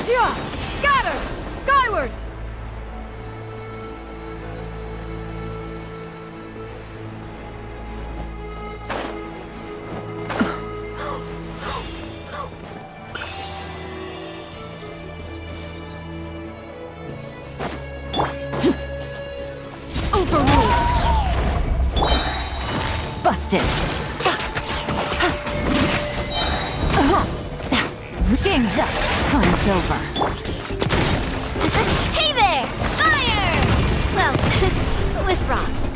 Yeah! Scatter! Skyward! Busted. Game's up. Fun's over. Hey there! Fire! Well, with rocks.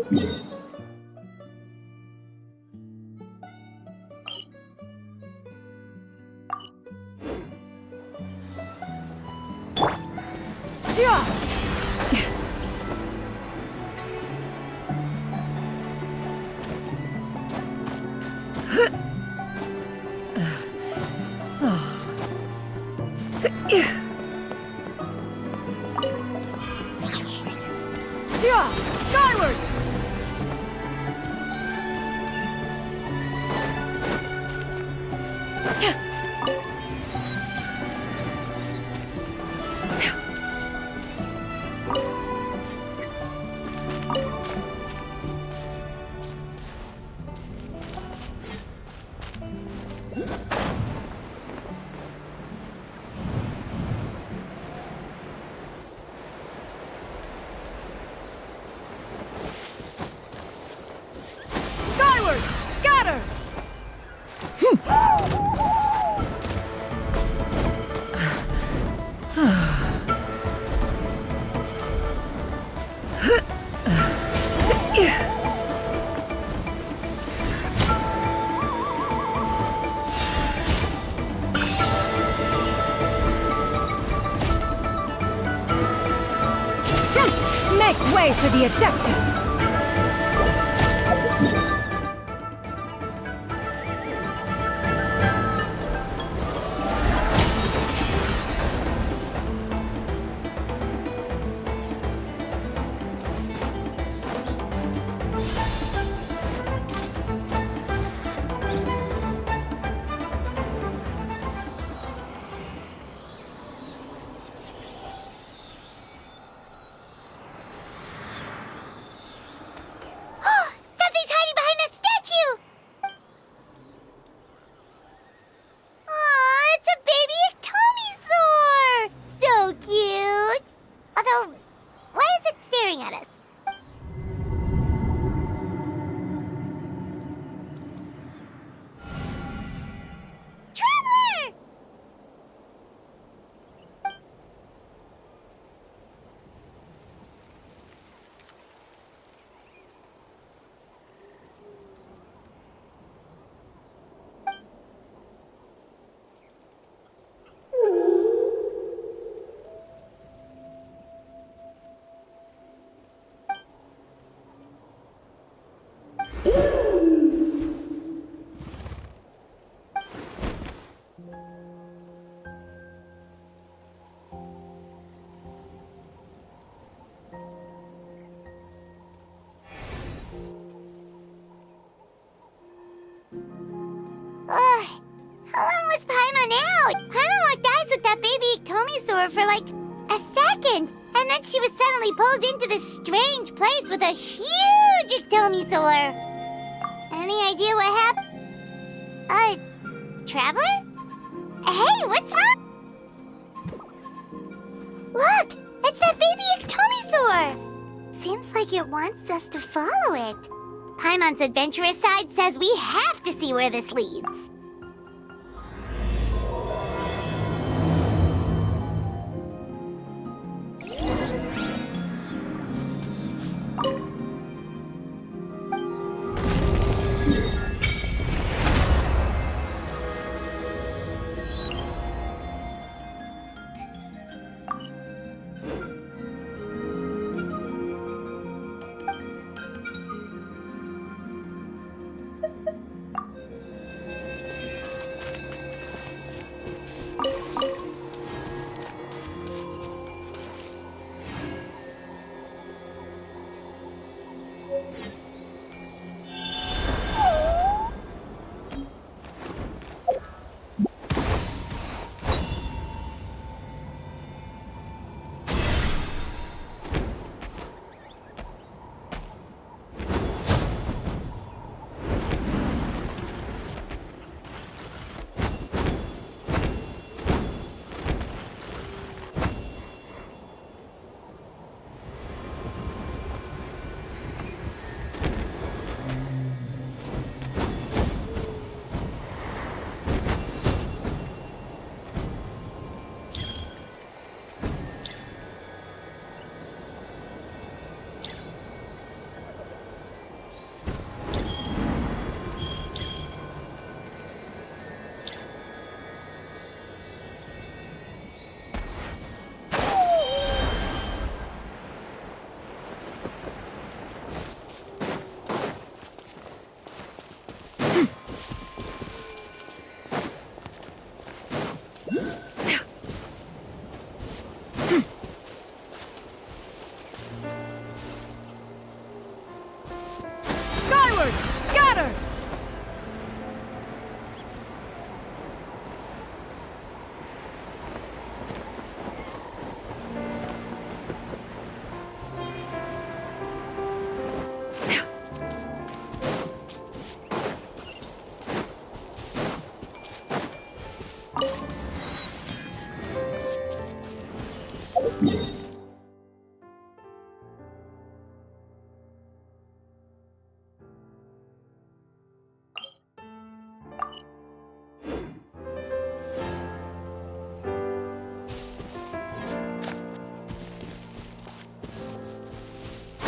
Skyward! Skyward! Scatter! Make way for the Adeptus! Something's hiding behind that statue! Aw, it's a baby Ectomisaur! So cute! Although, why is it staring at us? Traveler! How long was Paimon out? Paimon locked eyes with that baby Ectomisaur for like a second, and then she was suddenly pulled into this strange place with a huge Ectomisaur. Any idea what happened? Traveler? Hey, what's wrong? Look, it's that baby Ectomisaur! Seems like it wants us to follow it. Paimon's adventurous side says we have to see where this leads.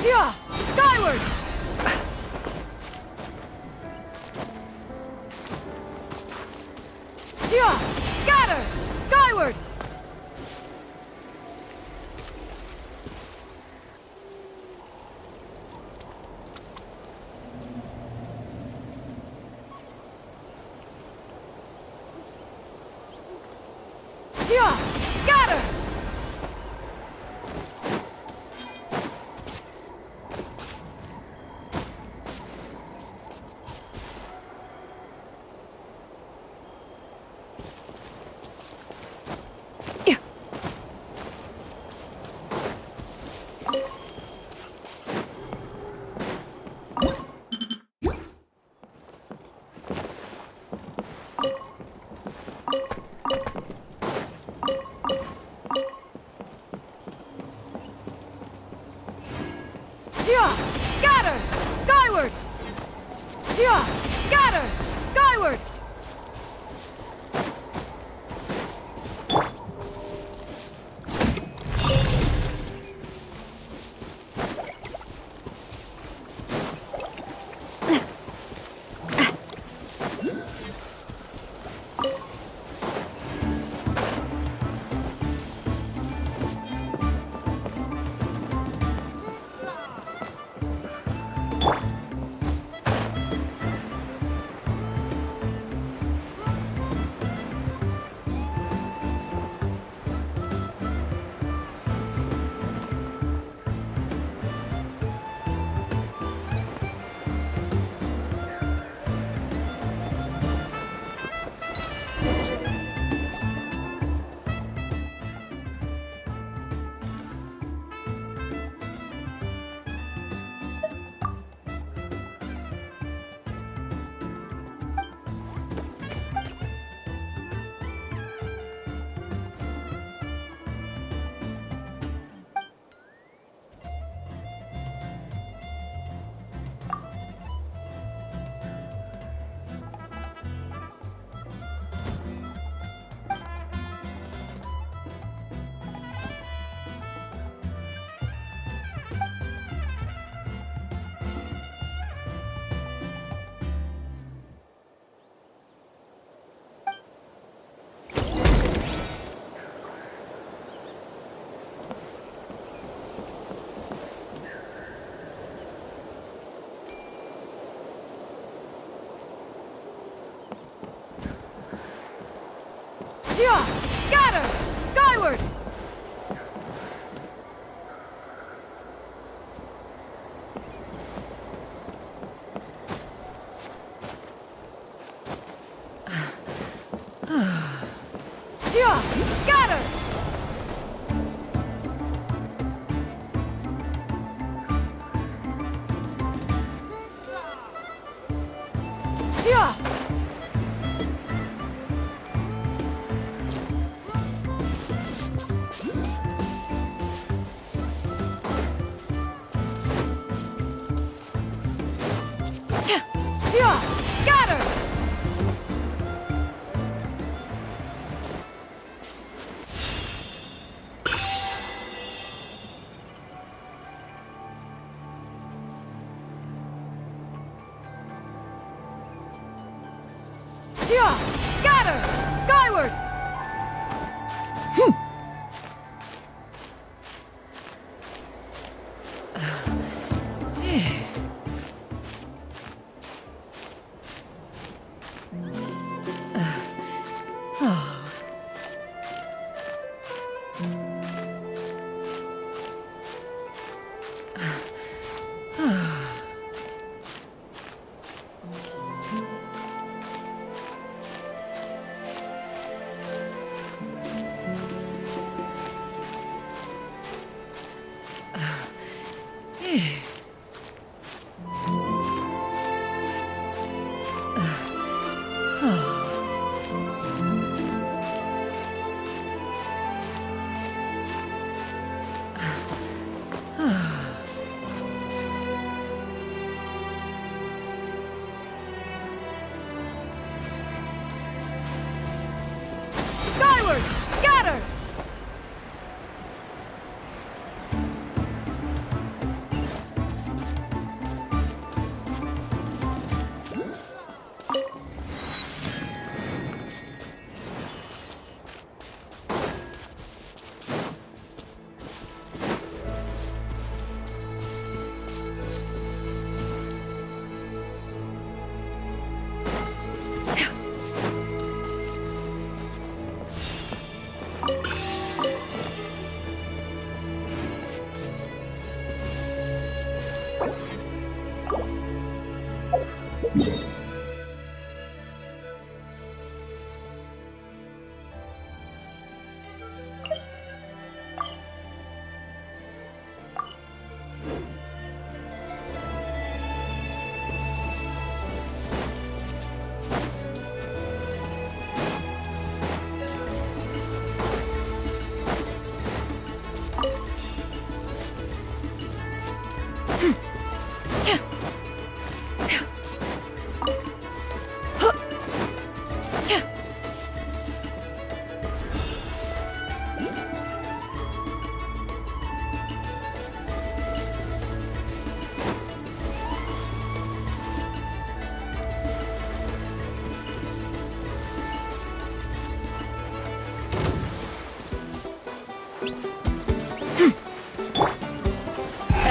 Yeah! Skyward! Yeah! Scatter! Skyward! Yeah! Scatter! Yeah! Scatter! Skyward! Yeah! Scatter! Skyward! Yeah! Scatter! Skyward! Yeah! Scatter! Yeah! Yeah! Scatter! Yeah! Scatter! Skyward!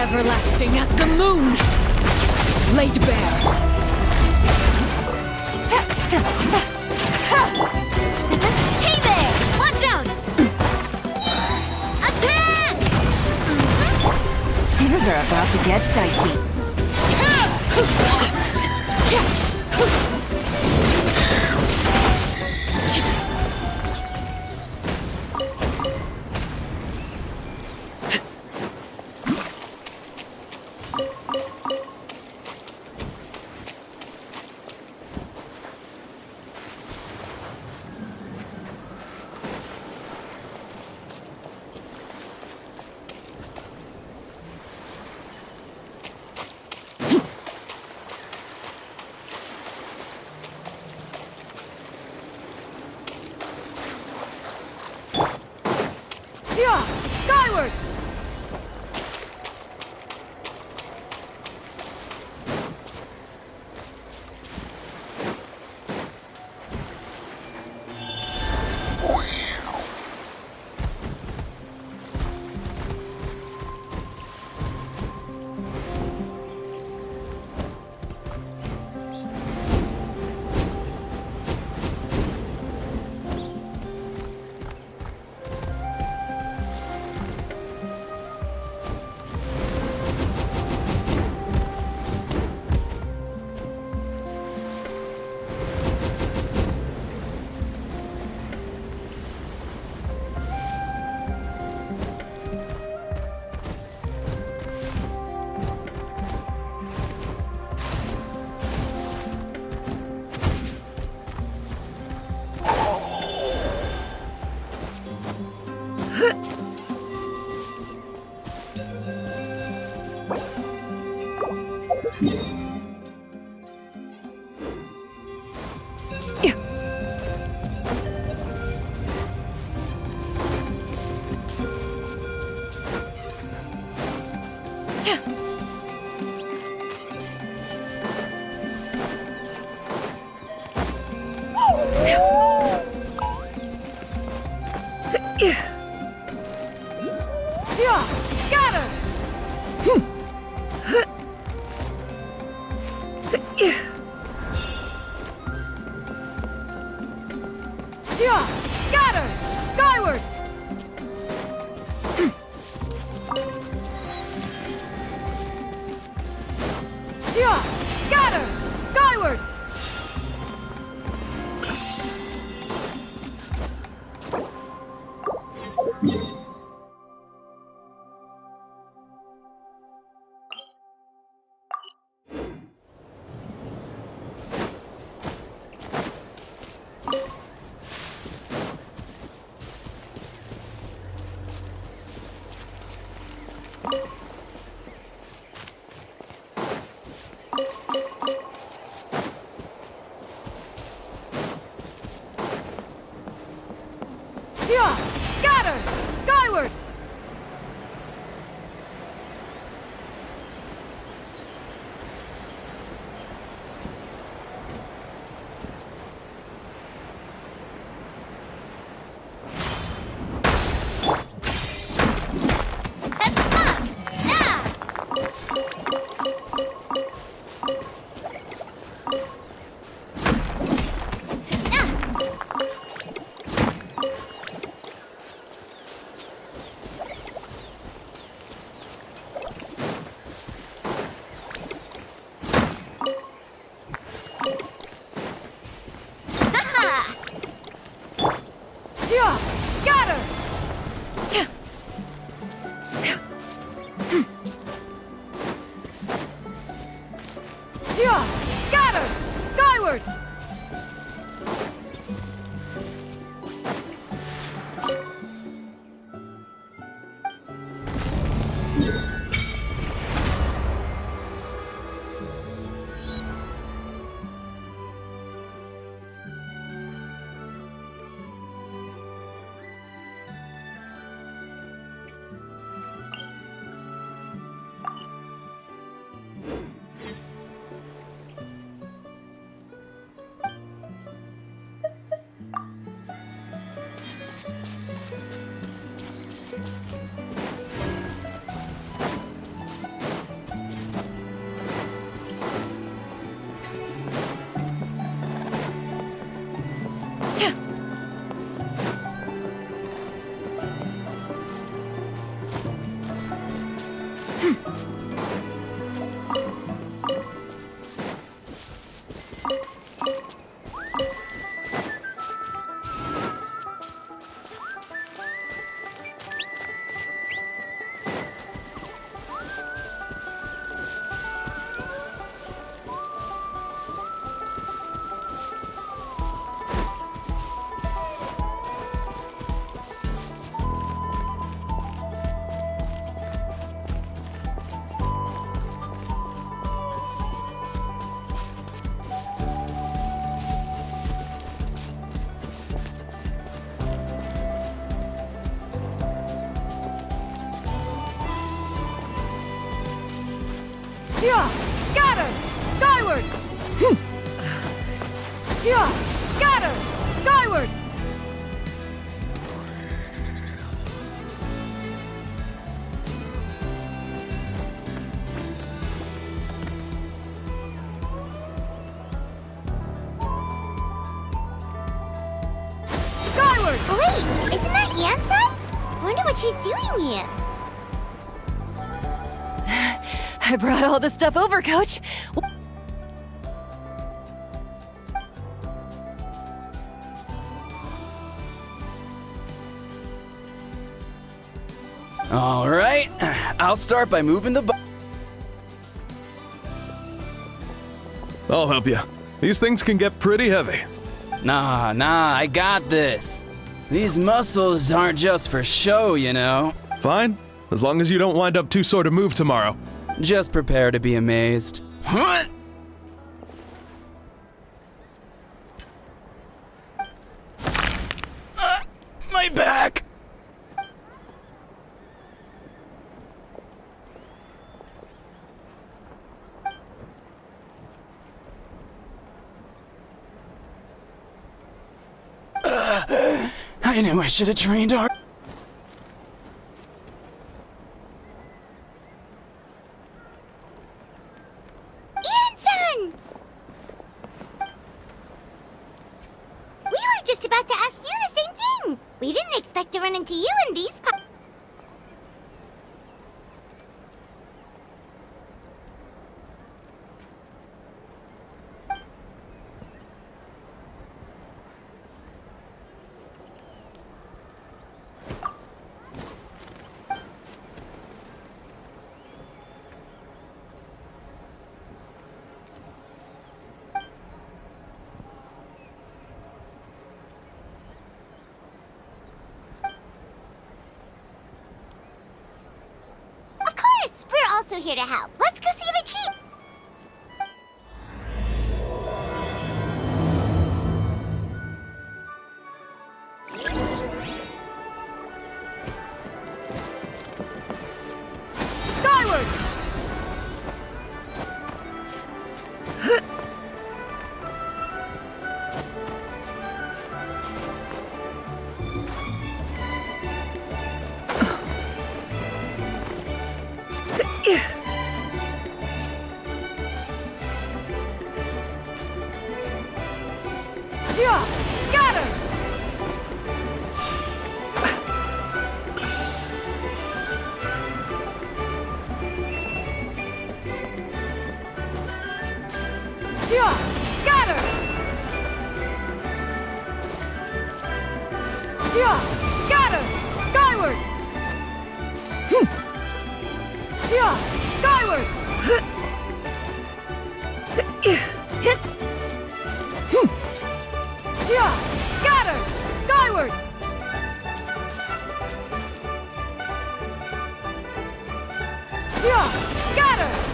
Everlasting as the moon! Laid bare! Hey there! Watch out! Attack! Things are about to get dicey. Yeah! Skyward! Yeah! Scatter! Yeah! Scatter! Skyward! Yeah! Scatter! Skyward! Skyward! Yeah! Scatter! Skyward! Yeah! Scatter! Skyward! Skyward! Wait, isn't that Yansan? Wonder what she's doing here. I brought all the stuff over, Coach. All right, I'll start by moving the I'll help you. These things can get pretty heavy. Nah, I got this. These muscles aren't just for show, you know. Fine, as long as you don't wind up too sore to move tomorrow. Just prepare to be amazed. What? My back! I knew I should have trained hard. Yansan! We were just about to ask you the same thing. We didn't expect to run into you in these parts. Of course, we're also here to help. Let's go see the chief. Skyward! Yeah! Scatter! Yeah! Scatter! Yeah! Scatter! Skyward! Yeah! Skyward! Yeah! Scatter!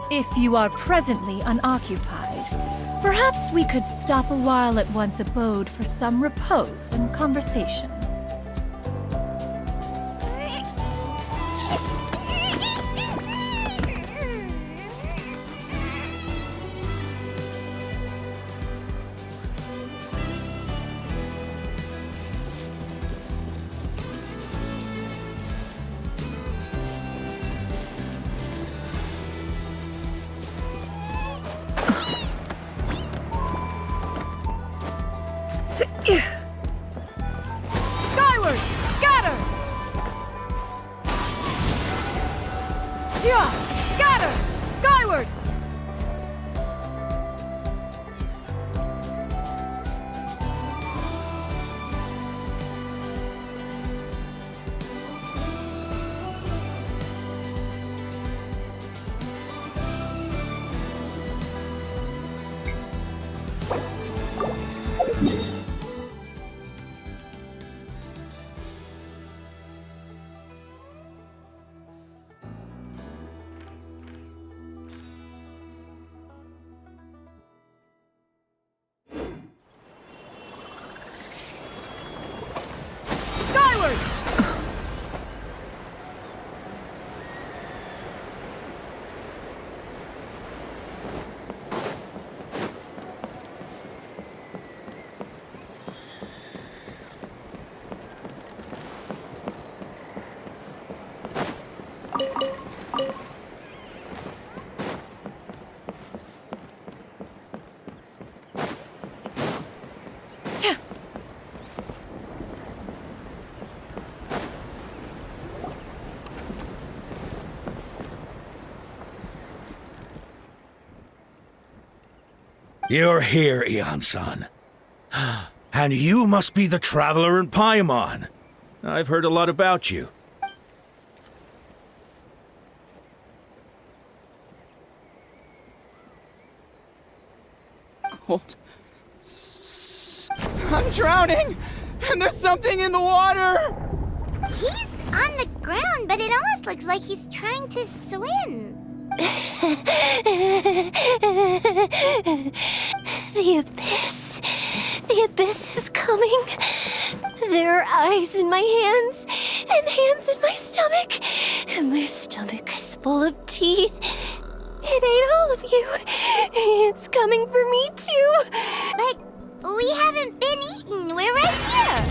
If you are presently unoccupied, perhaps we could stop a while at one's abode for some repose and conversation. Skyward! Scatter! Yeah! Scatter! Skyward! Skyward! You're here, Eon-san. And you must be the traveler in Paimon. I've heard a lot about you. Cold. I'm drowning! And there's something in the water! He's on the ground, but it almost looks like he's trying to swim. The abyss. The abyss is coming. There are eyes in my hands, and hands in my stomach. And my stomach is full of teeth. It ate all of you. It's coming for me too. But we haven't been eaten. We're right here.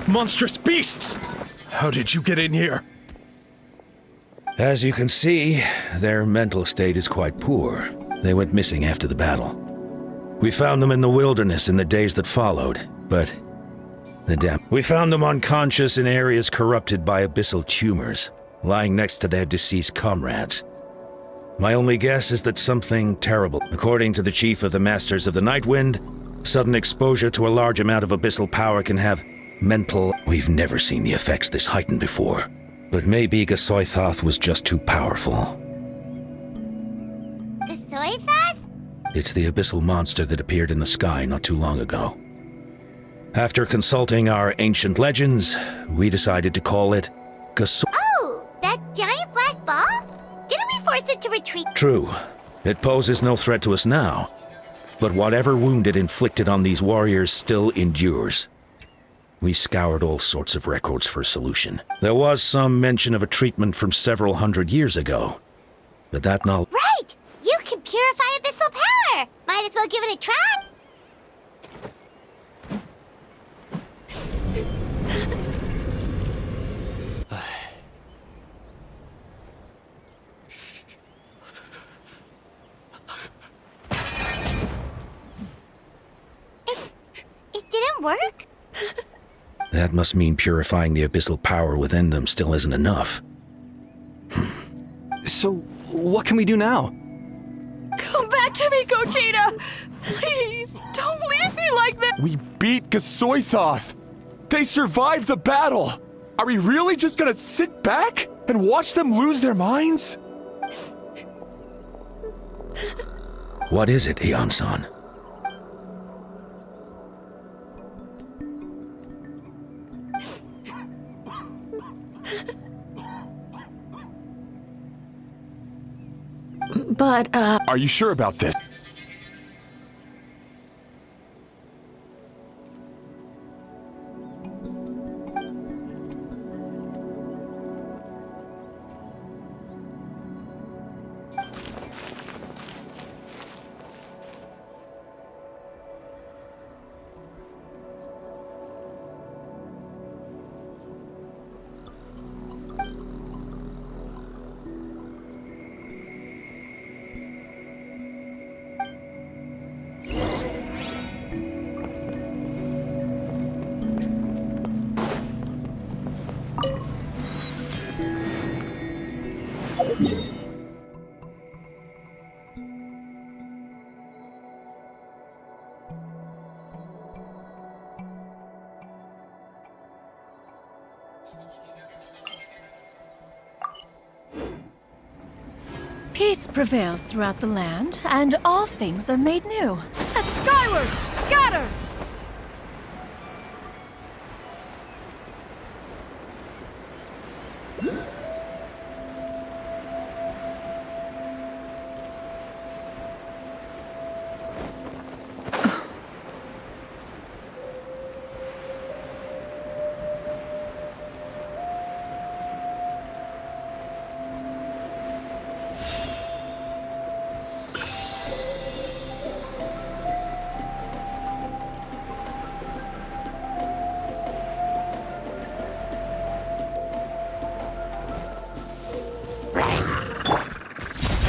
Monstrous beasts! How did you get in here? As you can see, their mental state is quite poor. They went missing after the battle. We found them in the wilderness in the days that followed, but The damn. We found them unconscious in areas corrupted by abyssal tumors, lying next to their deceased comrades. My only guess is that something terrible. According to the chief of the Masters of the Nightwind, sudden exposure to a large amount of abyssal power can have mental... We've never seen the effects this heightened before. But maybe Gasoithoth was just too powerful. Gasoithoth? It's the abyssal monster that appeared in the sky not too long ago. After consulting our ancient legends, we decided to call it Oh, that giant black ball? Didn't we force it to retreat? True. It poses no threat to us now. But whatever wound it inflicted on these warriors still endures. We scoured all sorts of records for a solution. There was some mention of a treatment from several hundred years ago. But that knowledge... Right! You can purify abyssal power! Might as well give it a try. It didn't work? That must mean purifying the abyssal power within them still isn't enough. So, what can we do now? Come back to me, Gogeta! Please, don't leave me like this! We beat Gasoithoth! They survived the battle! Are we really just gonna sit back and watch them lose their minds? What is it, Aeon-san? But, Are you sure about this? peace prevails throughout the land, and all things are made new. Skyward! Scatter!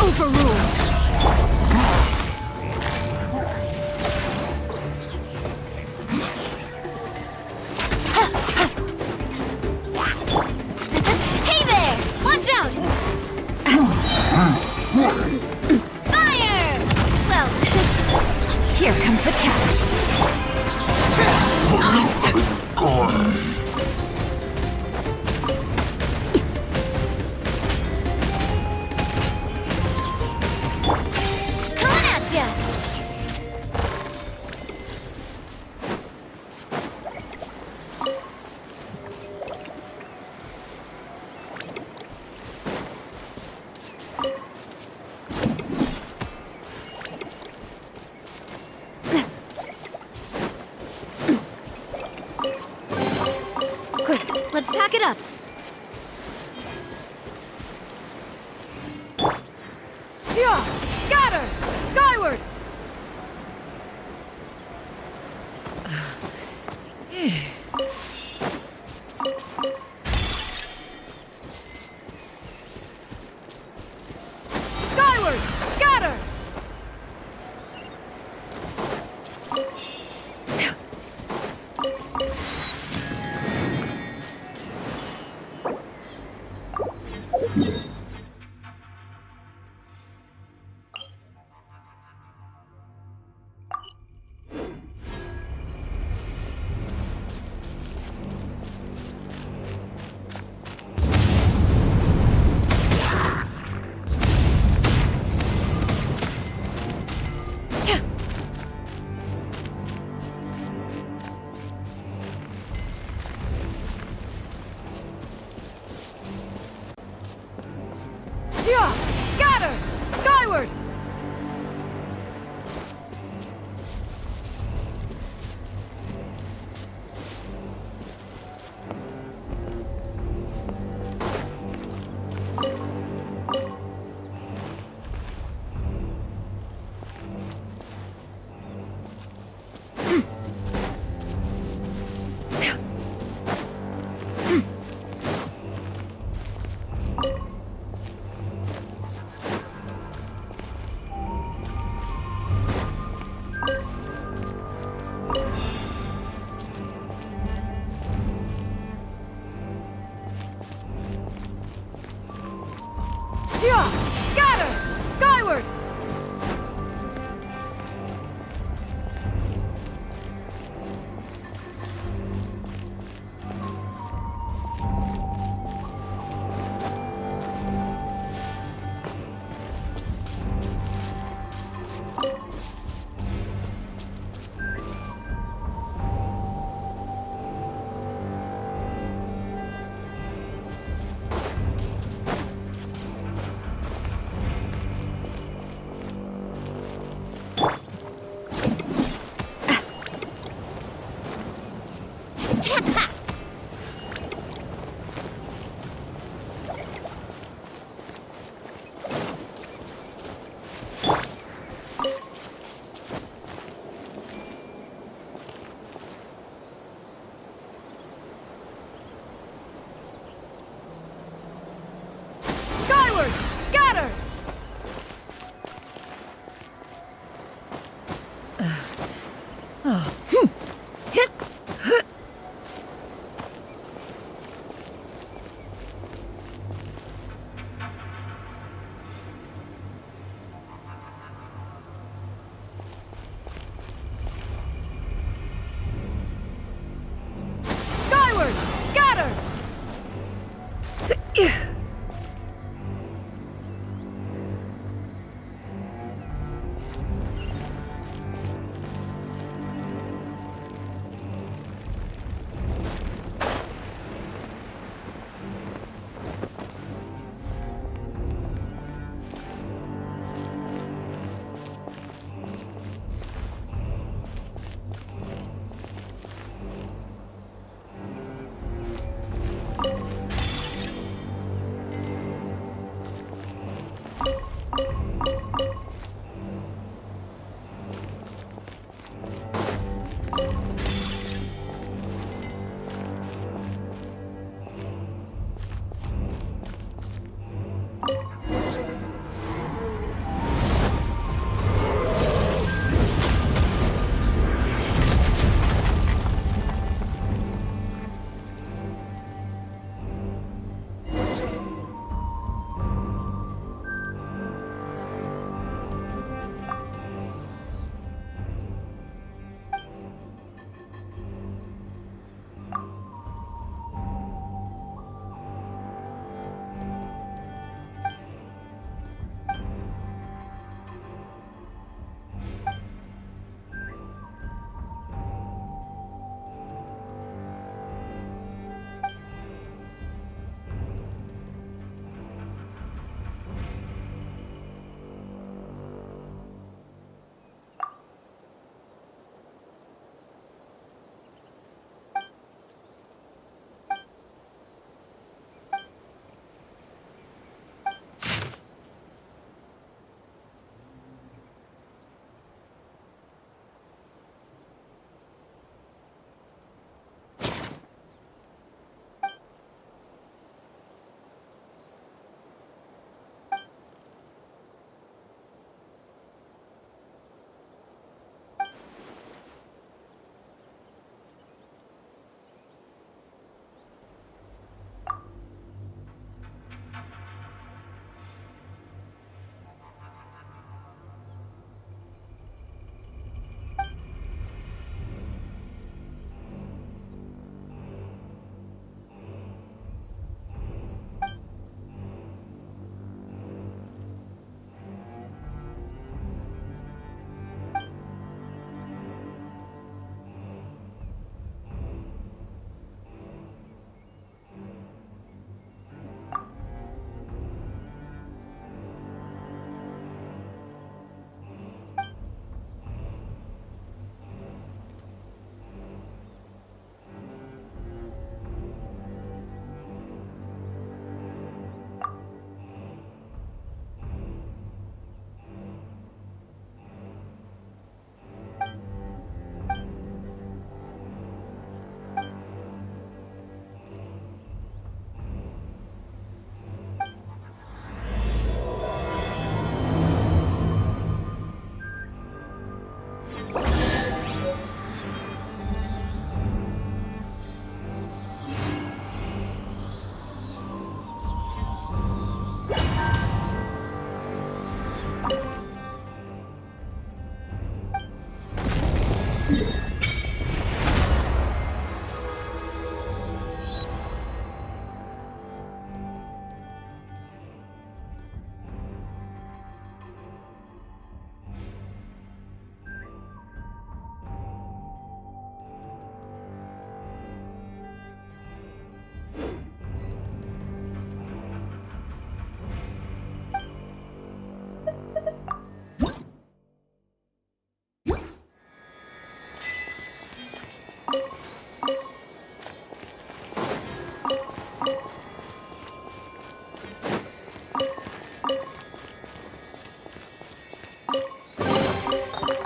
Overruled. Hey there! Watch out! Fire! Well, here comes the catch. Coming at ya! Quick, let's pack it up. Yeah! Scatter! Skyward! Skyward! Scatter! Yeah! Scatter! Skyward! Yeah! Scatter! Skyward! Skyward! Scatter! Hit! Skyward! Scatter!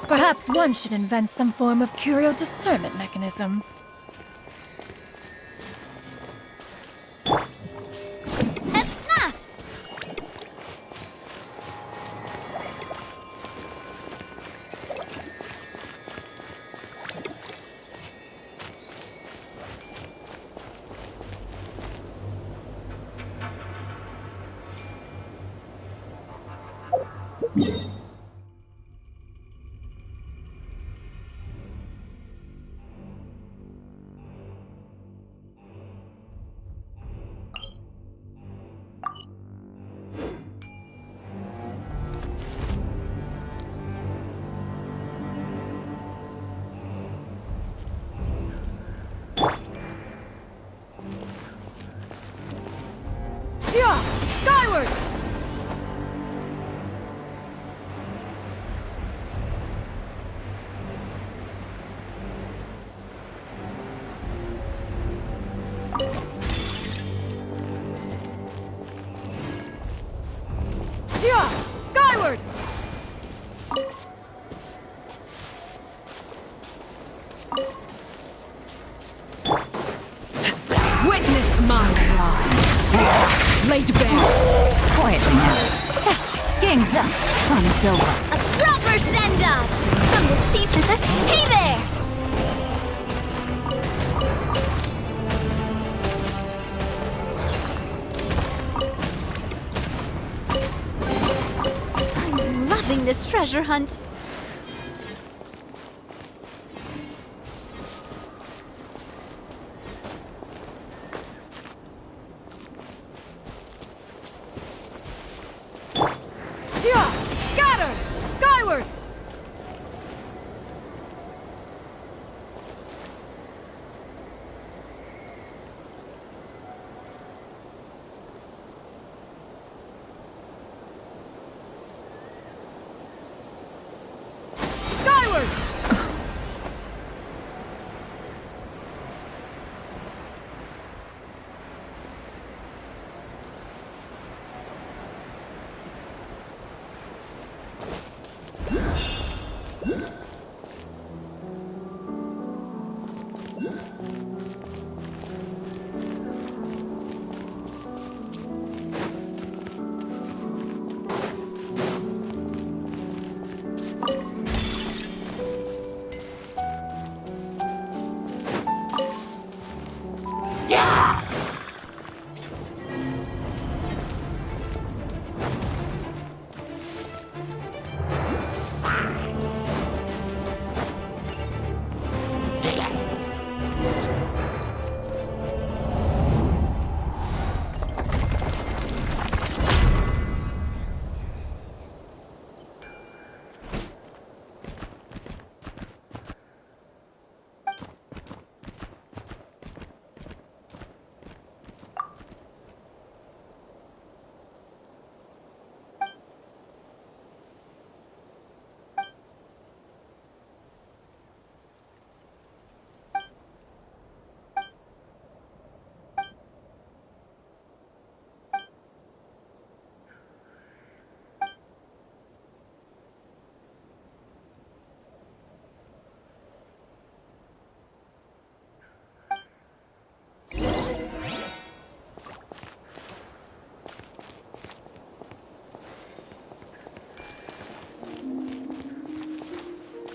Perhaps one should invent some form of curio discernment mechanism. Skyward! Skyward! Witness my rise. Laid bare. Quietly now. Gang's up. Fun's over. A proper send-off from the speed. Hey there! I'm loving this treasure hunt. Scatter! Skyward!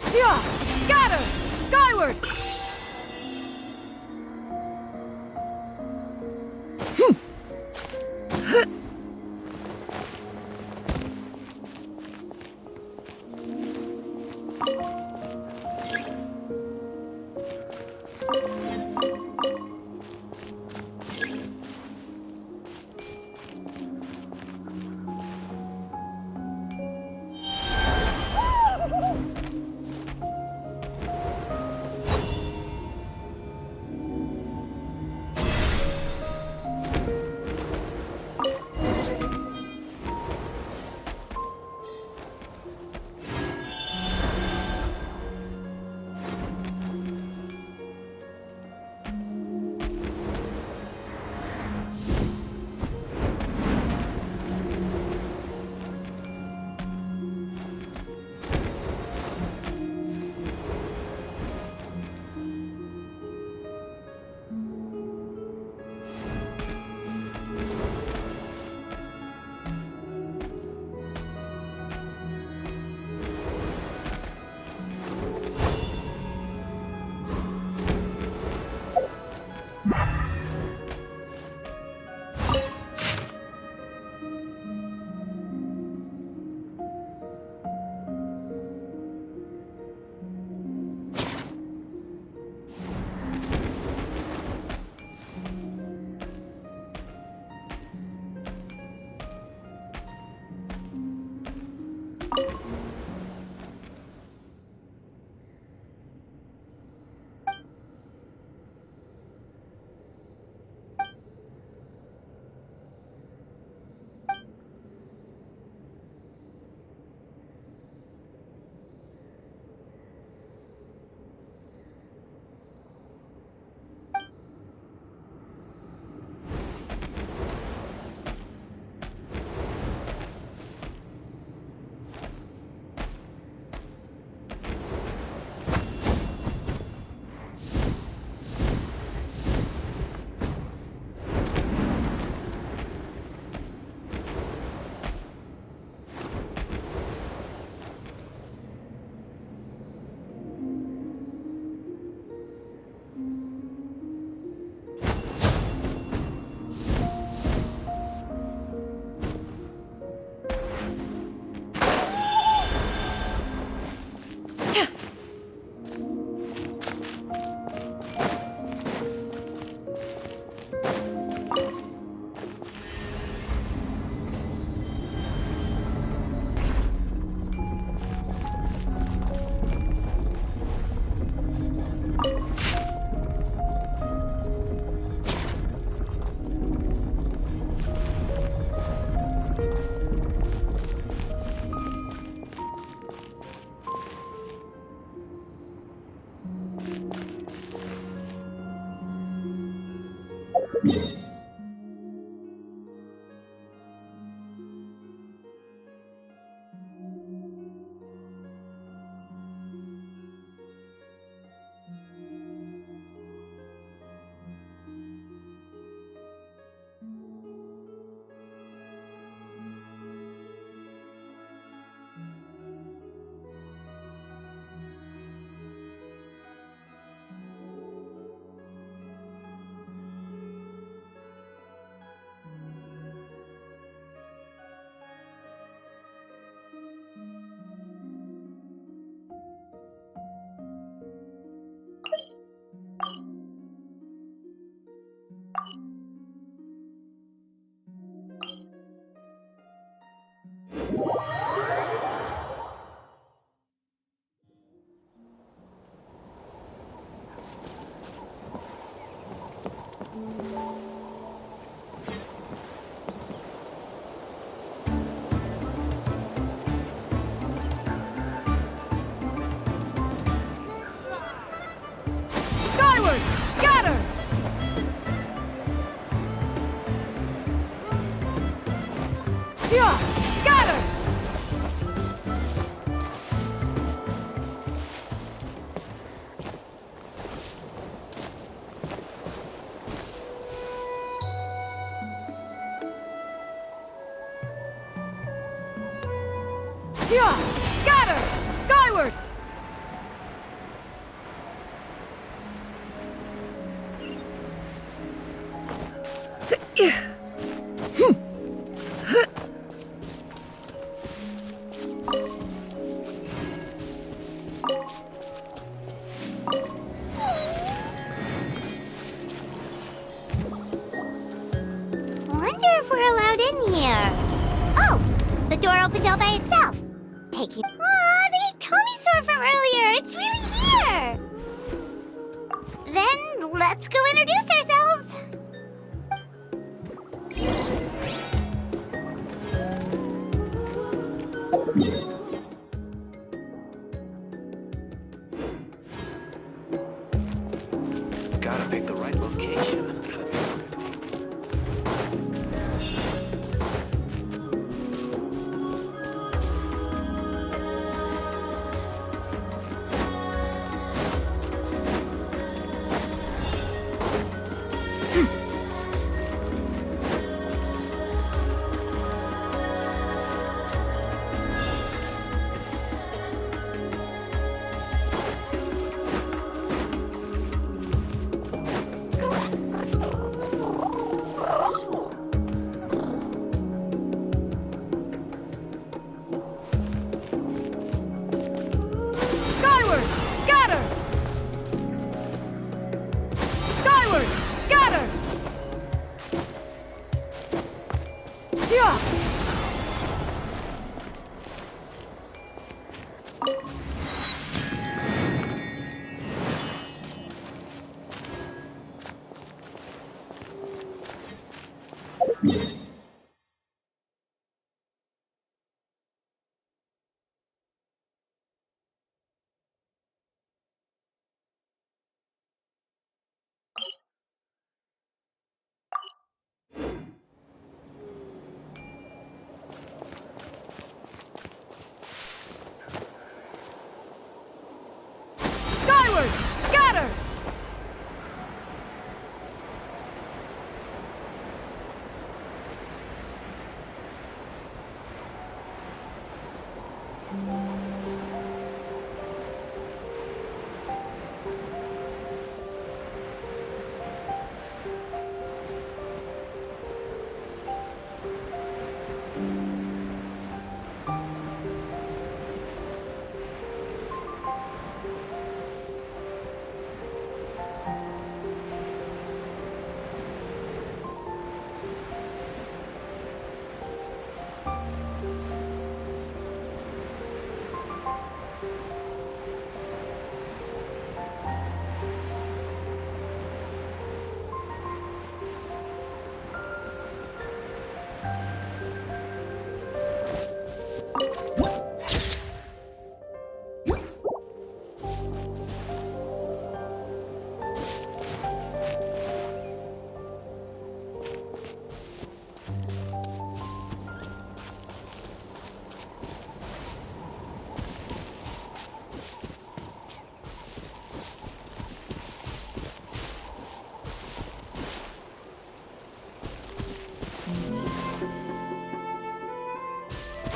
Skyward! Scatter! Skyward! Skyward! Scatter! Yeah! Scatter! Yeah! Scatter! Skyward! Wonder if we're allowed in here. Oh, the door opened all by itself. Taking. Aw, the Tommy sword from earlier. It's really here. Then let's go introduce ourselves. Gotta pick the right location. Skyward! Scatter! Skyward! Scatter! Yeah! Skyward! Scatter!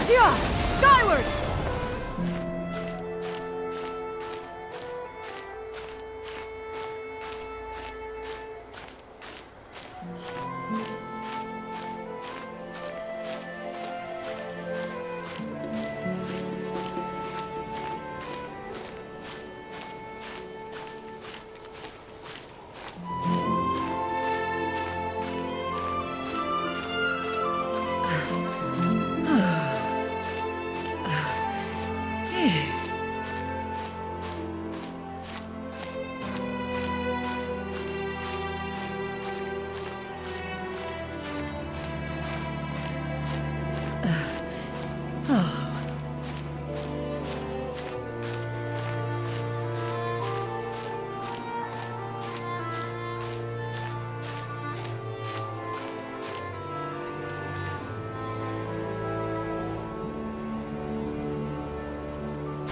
Yeah! Skyward!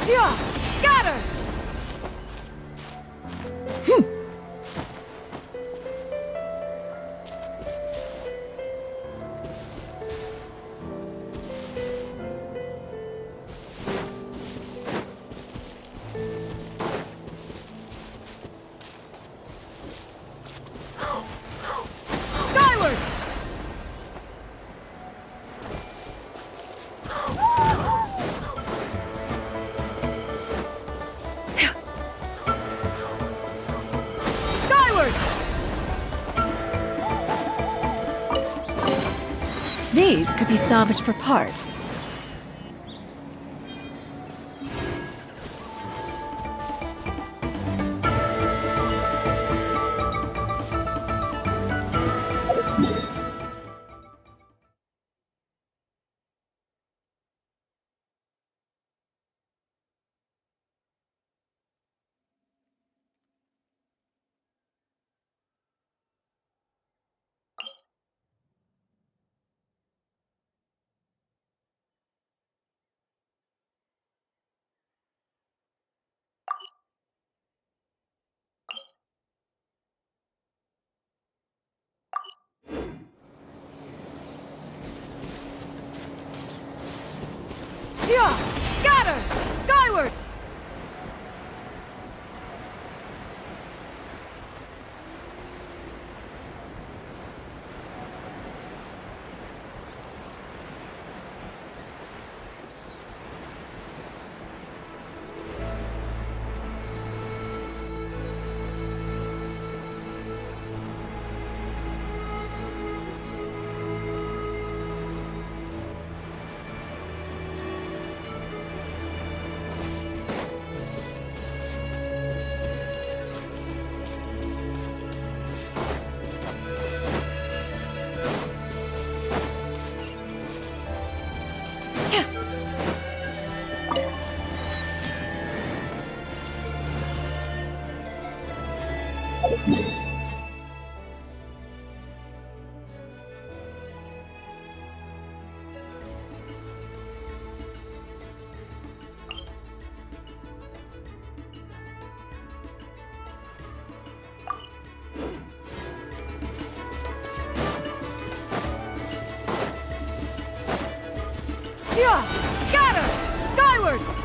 Yeah! Scatter! Skyward! Skyward! These could be salvaged for parts. Yeah! Scatter! Skyward! Yeah! Scatter! Skyward!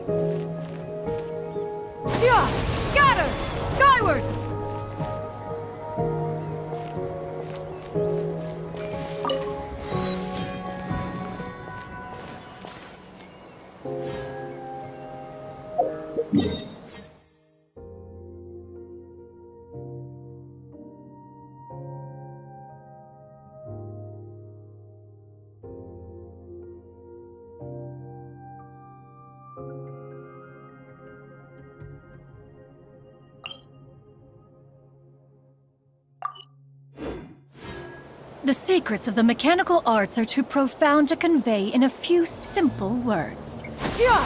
Yeah! Scatter! Skyward! The secrets of the mechanical arts are too profound to convey in a few simple words. Yeah!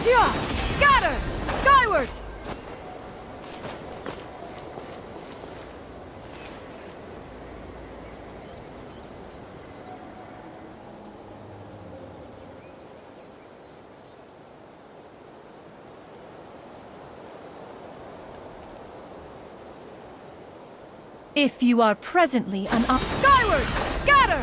Yeah! Scatter! Skyward! If you are presently an skyward! Scatter!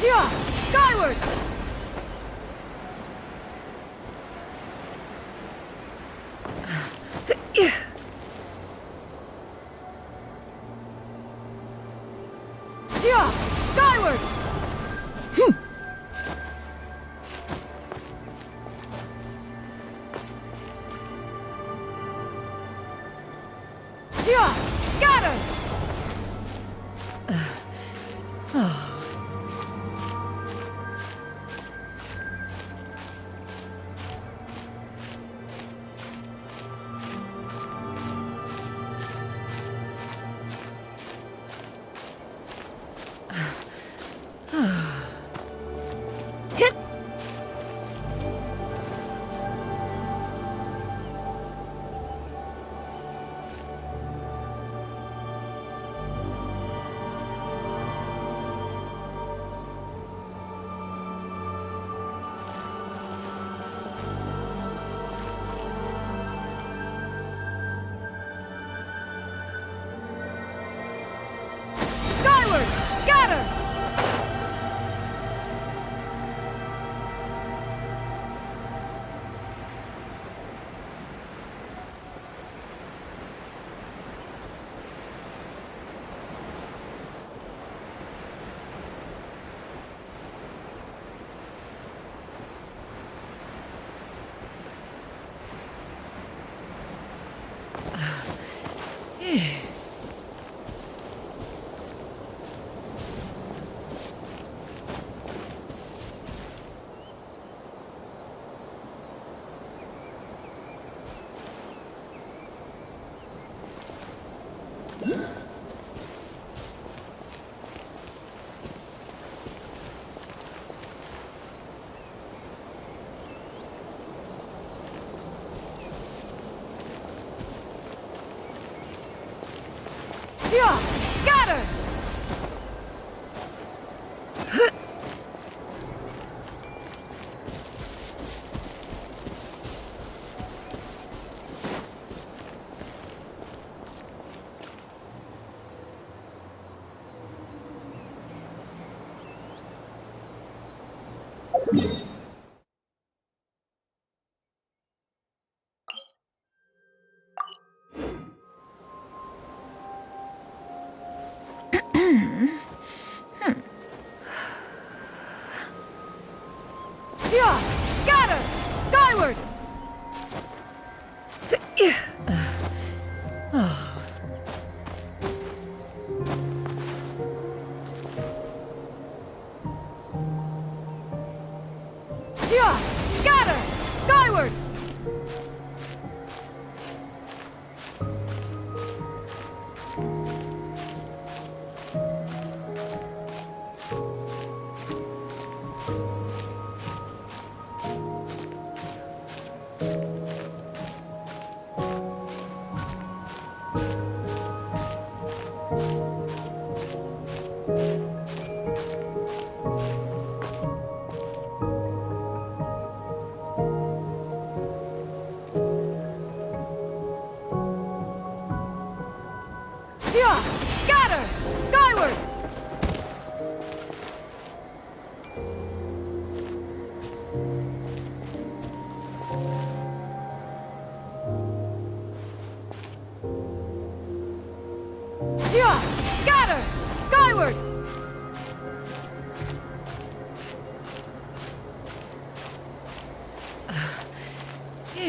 Yeah! Skyward! Yeah! Skyward! Yeah! Scatter! Hit! Skyward! Scatter! Yeah! Scatter! Yeah! Scatter! Skyward! Yeah! Scatter! Skyward! Yeah! Scatter! Skyward! Yeah! Scatter! Skyward! Yeah!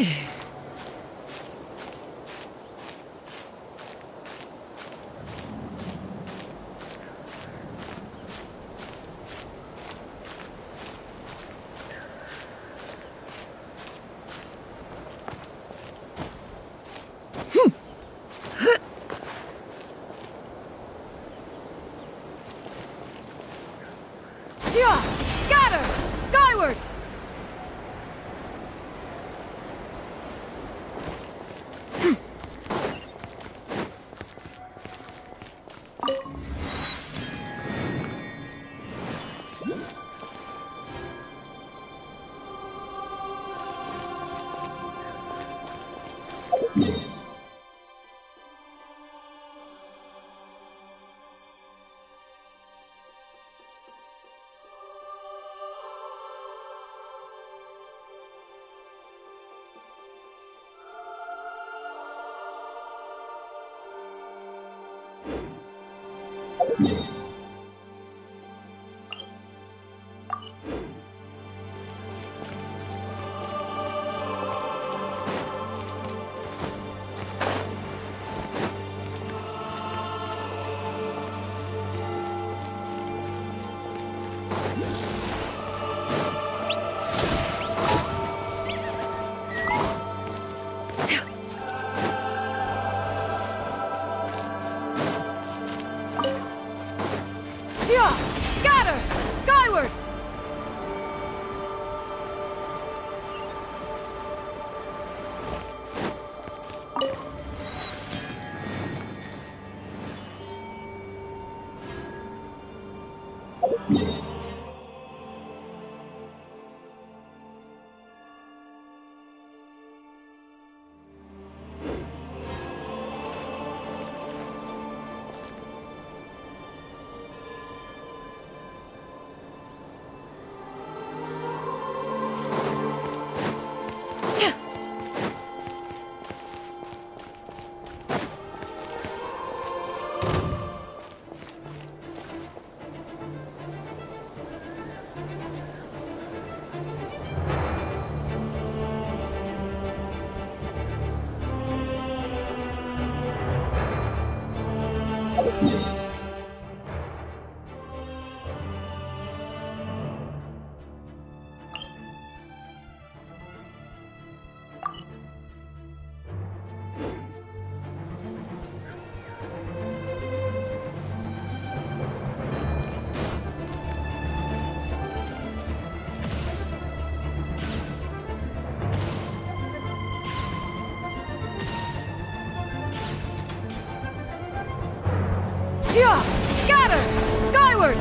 Scatter! Skyward! Yeah! Scatter! Skyward! Yeah! Scatter! Skyward!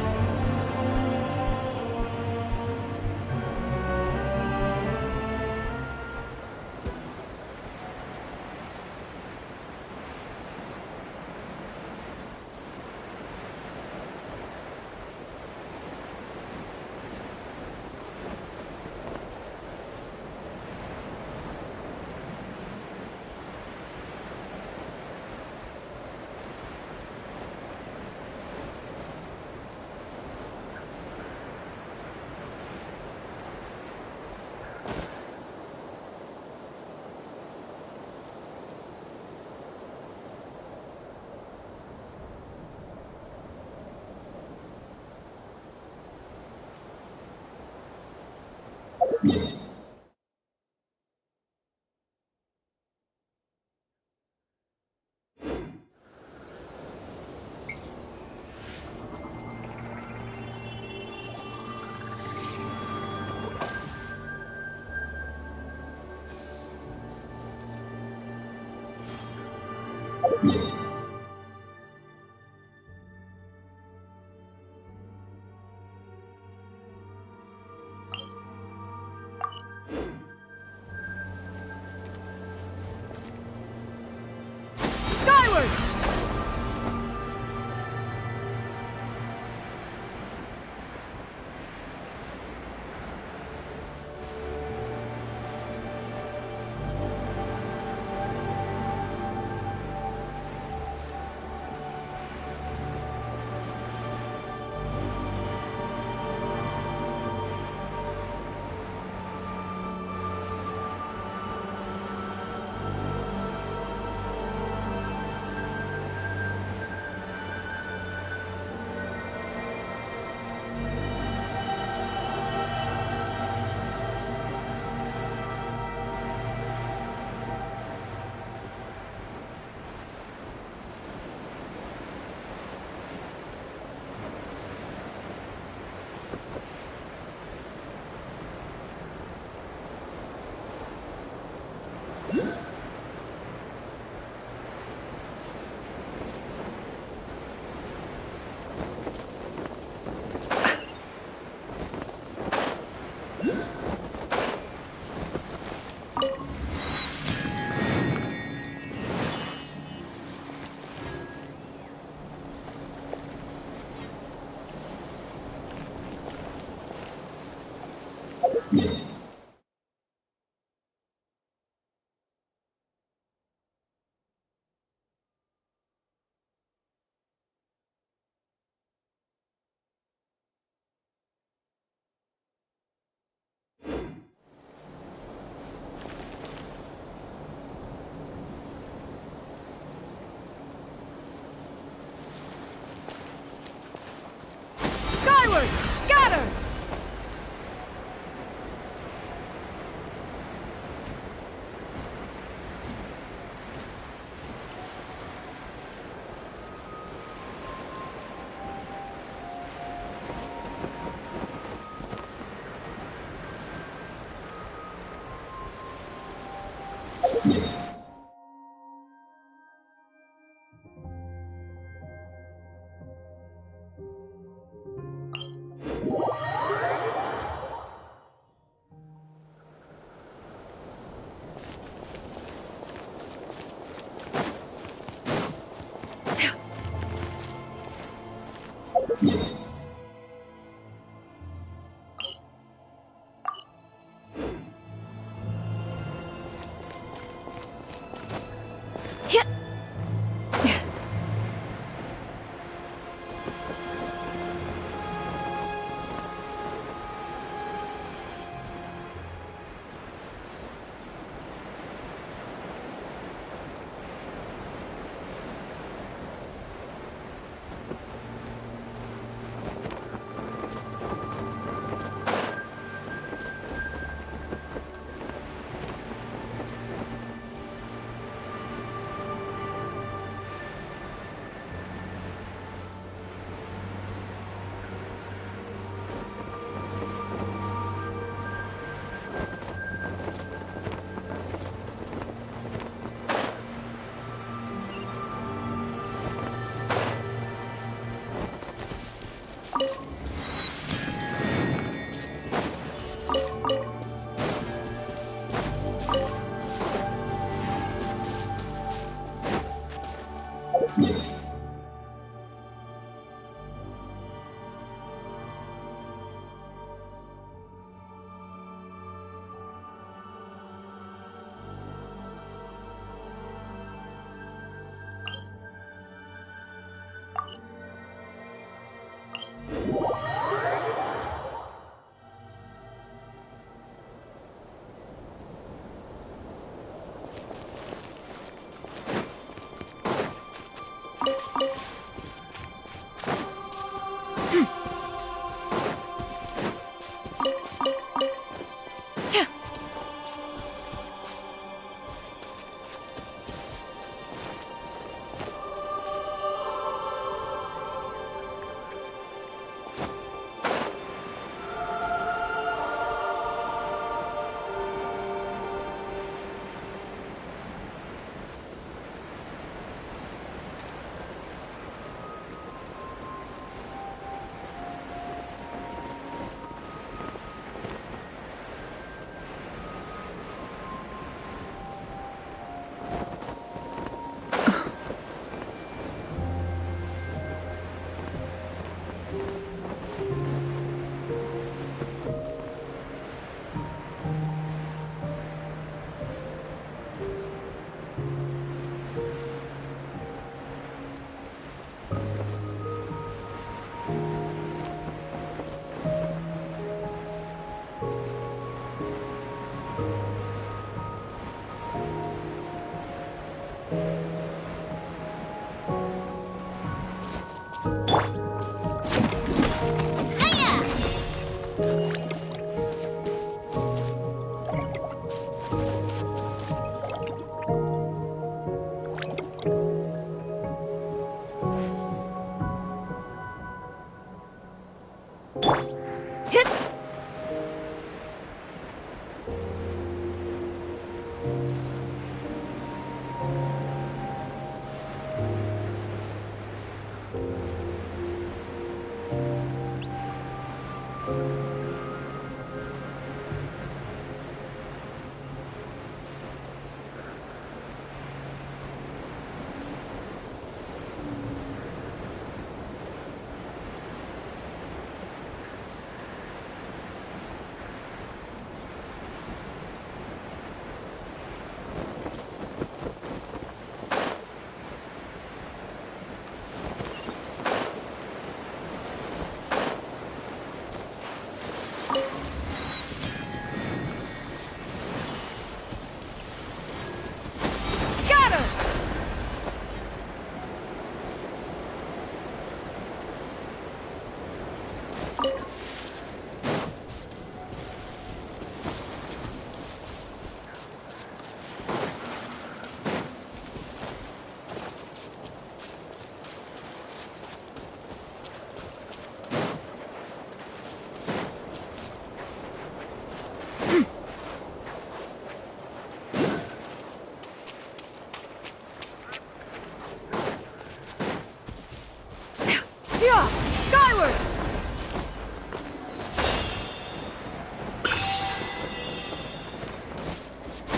Skyward! Scatter!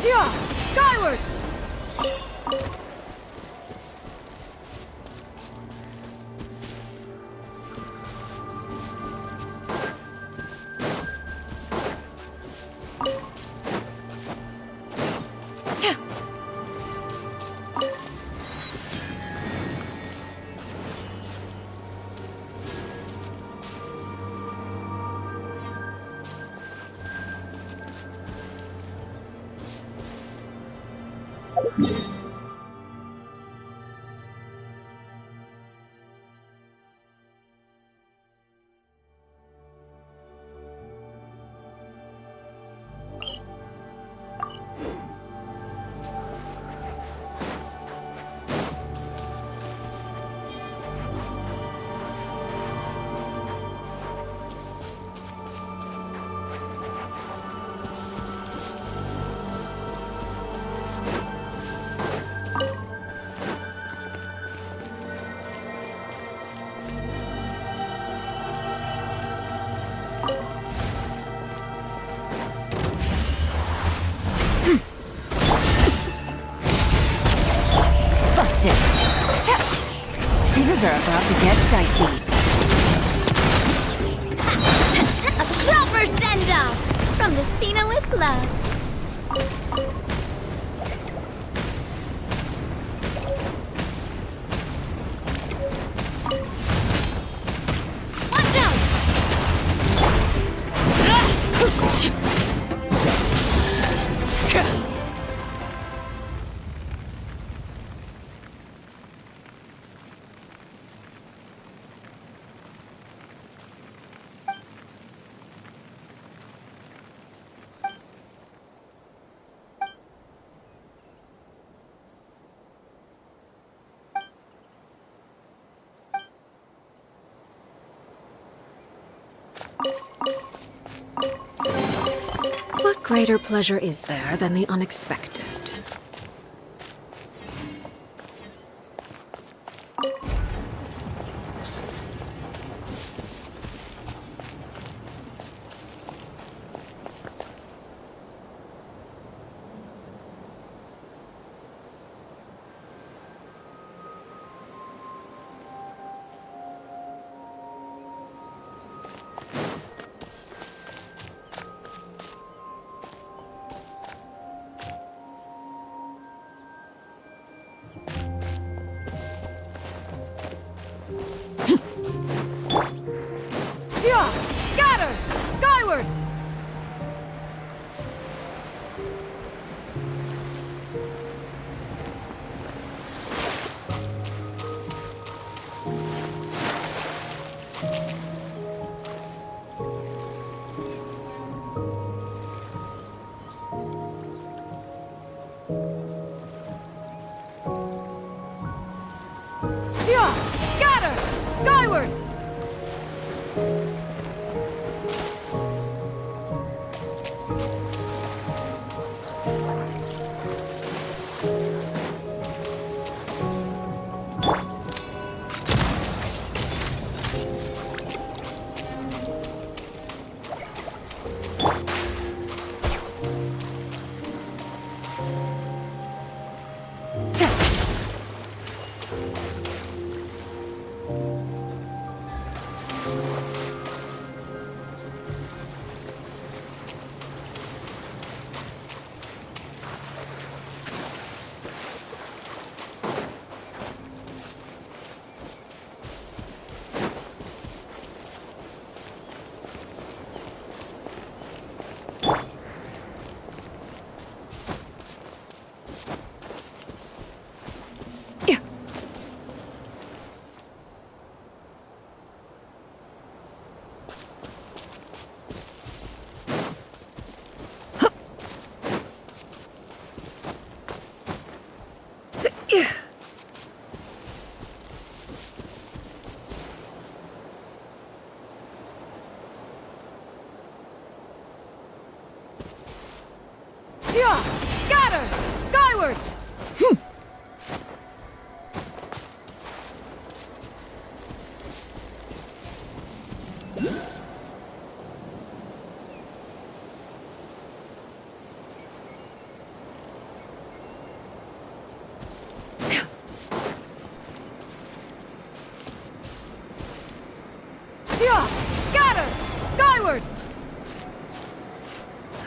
Yeah! Skyward! Busted. Things are about to get dicey. A proper send-off from the Spina with love. Watch out! What greater pleasure is there than the unexpected? Yeah! Scatter! Skyward! Yeah! Scatter! Skyward!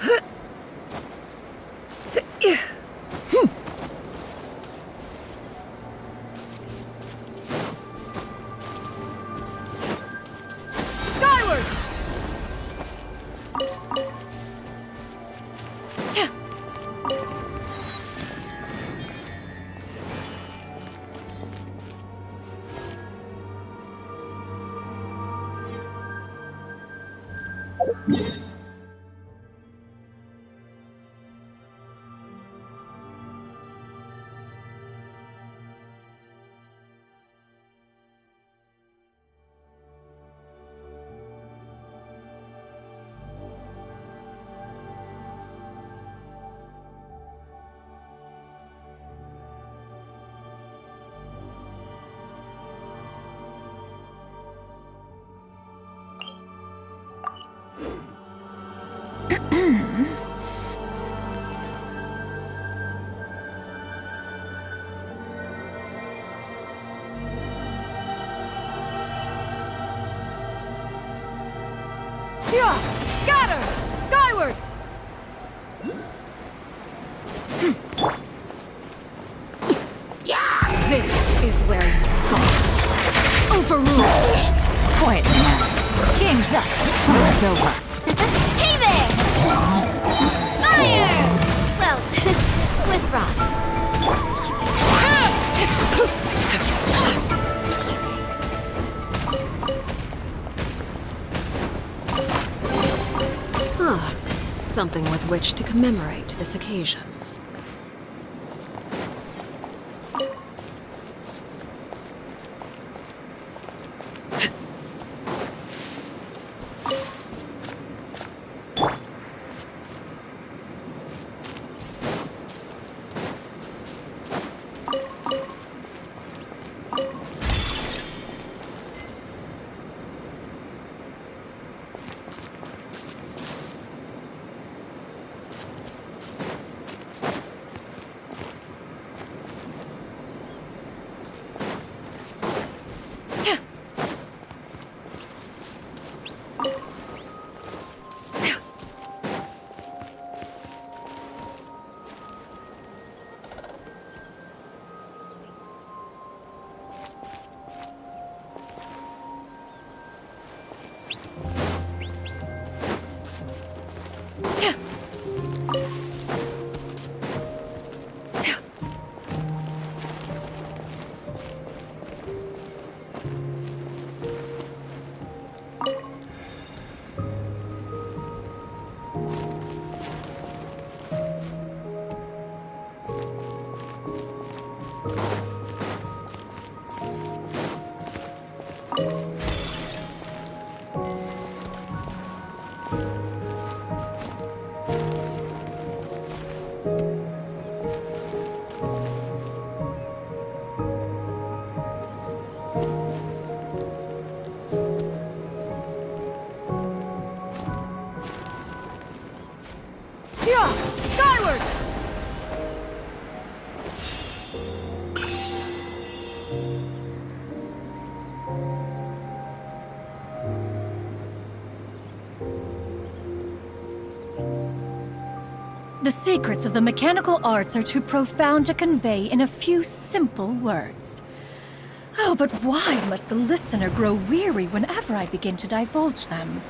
Skyward! Yeah! Scatter! Skyward! This is where you fall. Overruled. Quietly now. Game's up. Fight's over. Hey there! Fire! Well, with rocks. Something with which to commemorate this occasion. Skyward! The secrets of the mechanical arts are too profound to convey in a few simple words. Oh, but why must the listener grow weary whenever I begin to divulge them?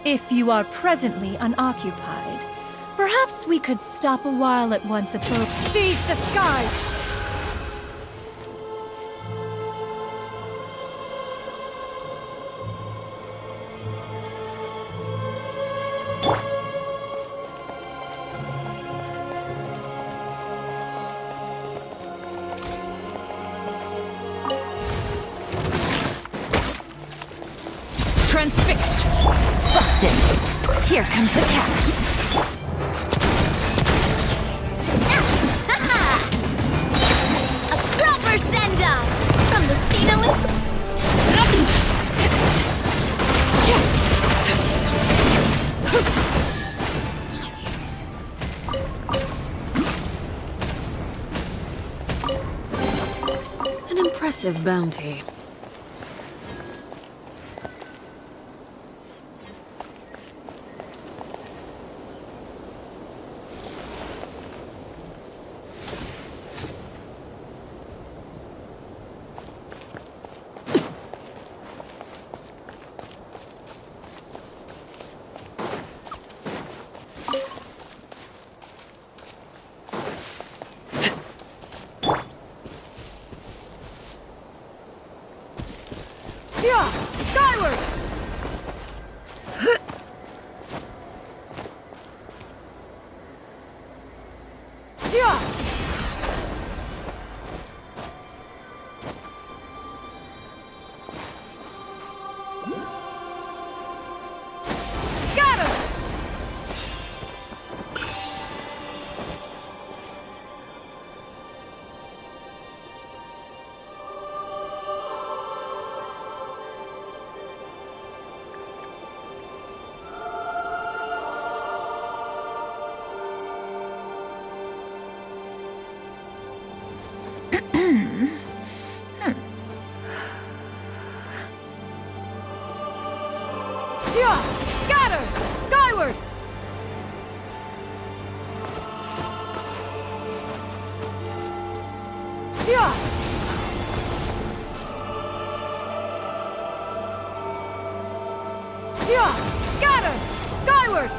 If you are presently unoccupied, perhaps we could stop a while at once above. Seize the skies! Transfixed! Busted! Here comes the catch! A proper send-off from the Stino. An impressive bounty. Skyward! Scatter! Skyward! Scatter! Skyward!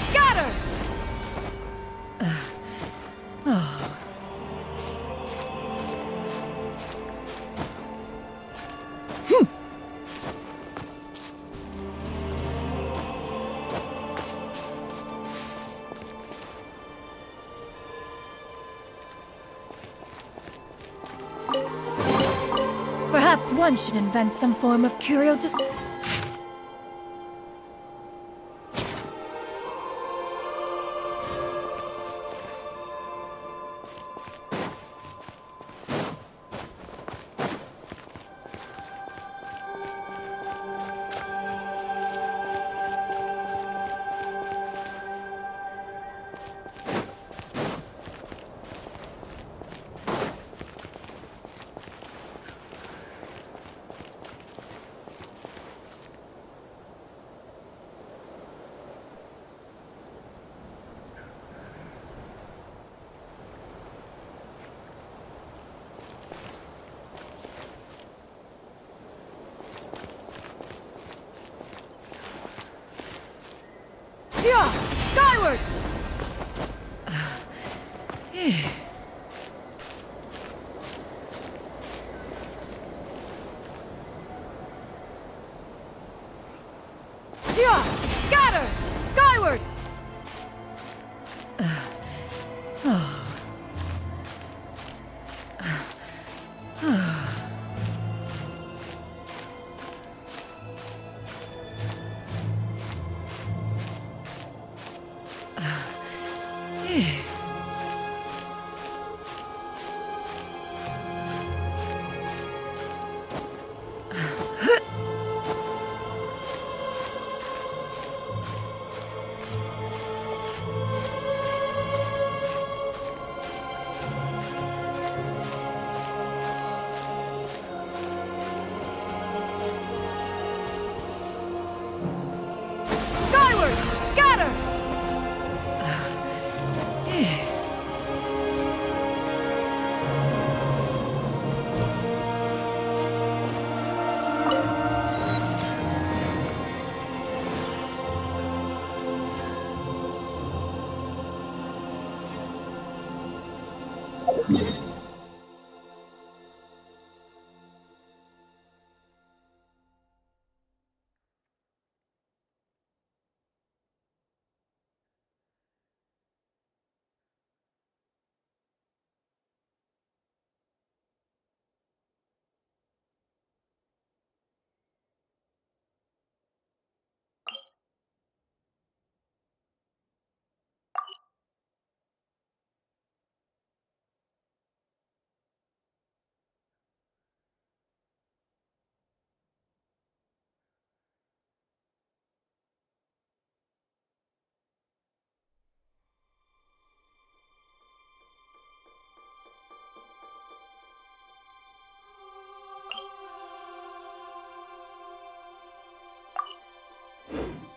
Scatter! Perhaps one should invent some form of curio dis- Yeah! Skyward! Yeah! Scatter! Skyward! Skyward! Scatter!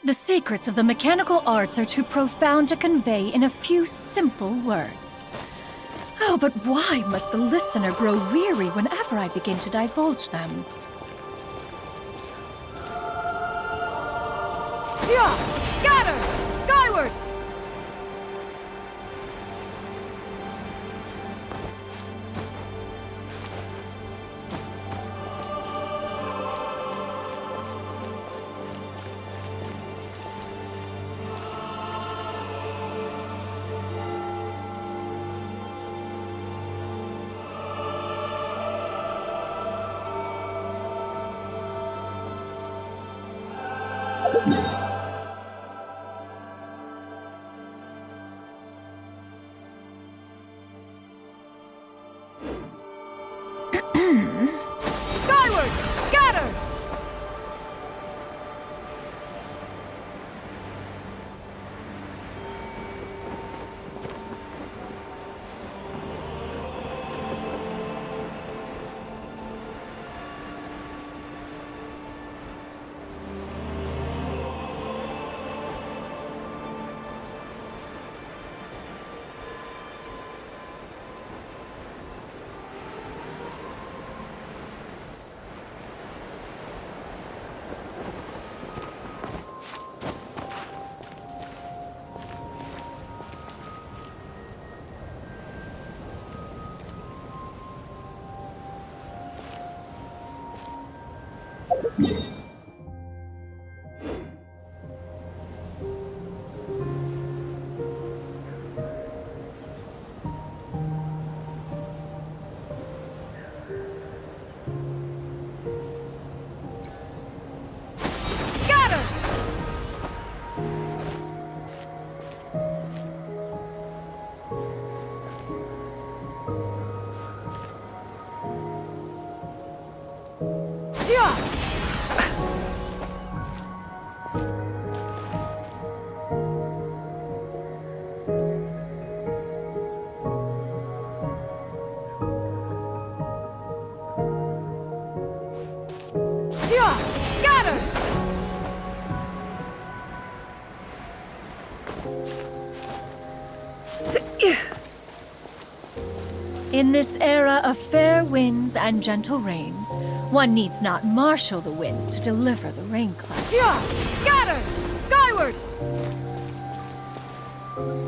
The secrets of the mechanical arts are too profound to convey in a few simple words. Oh, but why must the listener grow weary whenever I begin to divulge them? Yeah! Scatter! Skyward! Skyward! Scatter! In this era of fair winds and gentle rains, one needs not marshal the winds to deliver the rain clouds. Yeah! Scatter! Skyward! Skyward!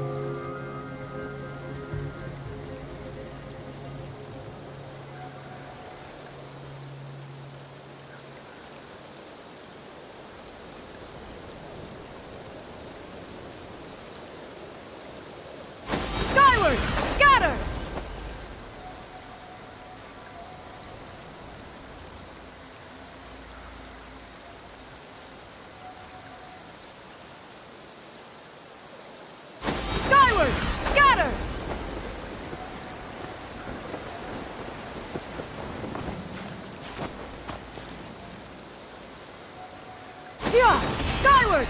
Scatter! Skyward! Scatter! Yeah! Skyward!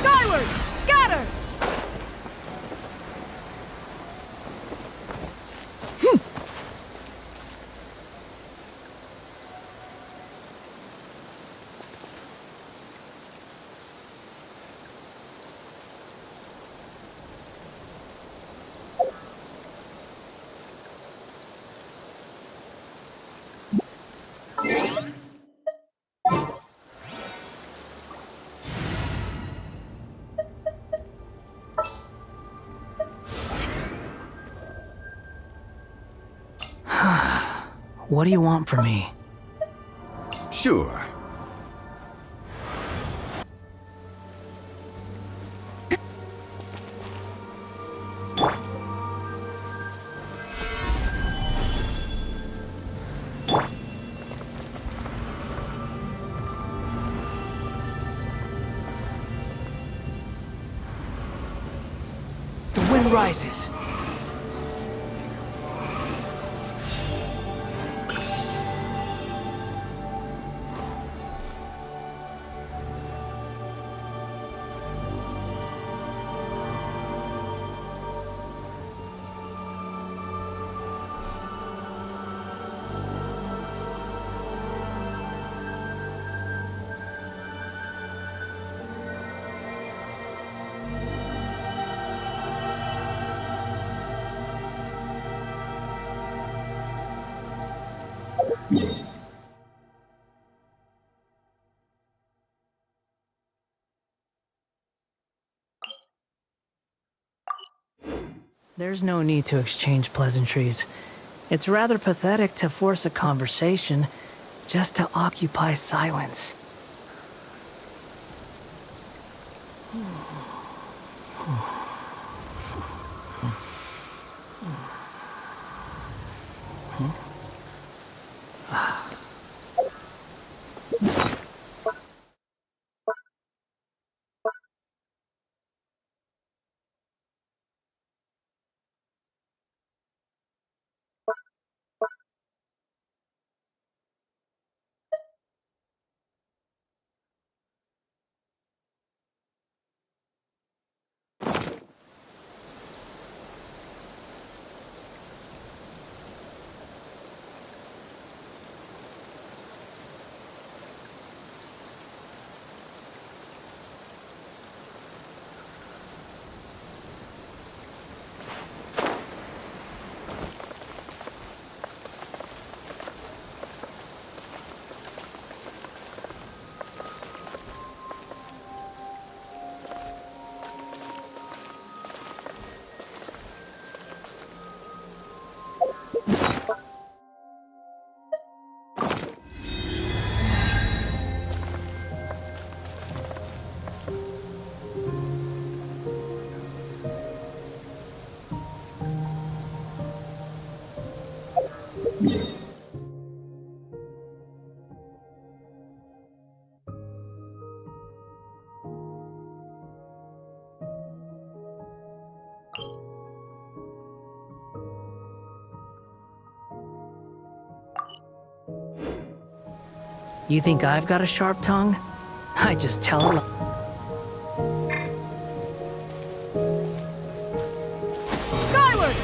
Skyward! Scatter! What do you want from me? Sure. The wind rises. There's no need to exchange pleasantries. It's rather pathetic to force a conversation just to occupy silence. You think I've got a sharp tongue? I just tell her. Skyward!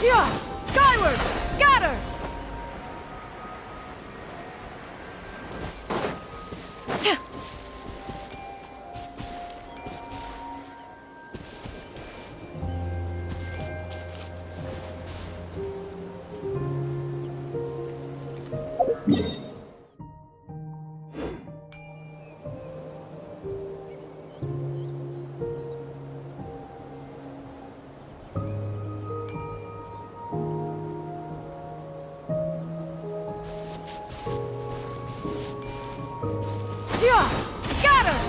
Yeah! Skyward! Scatter! Yeah! Scatter!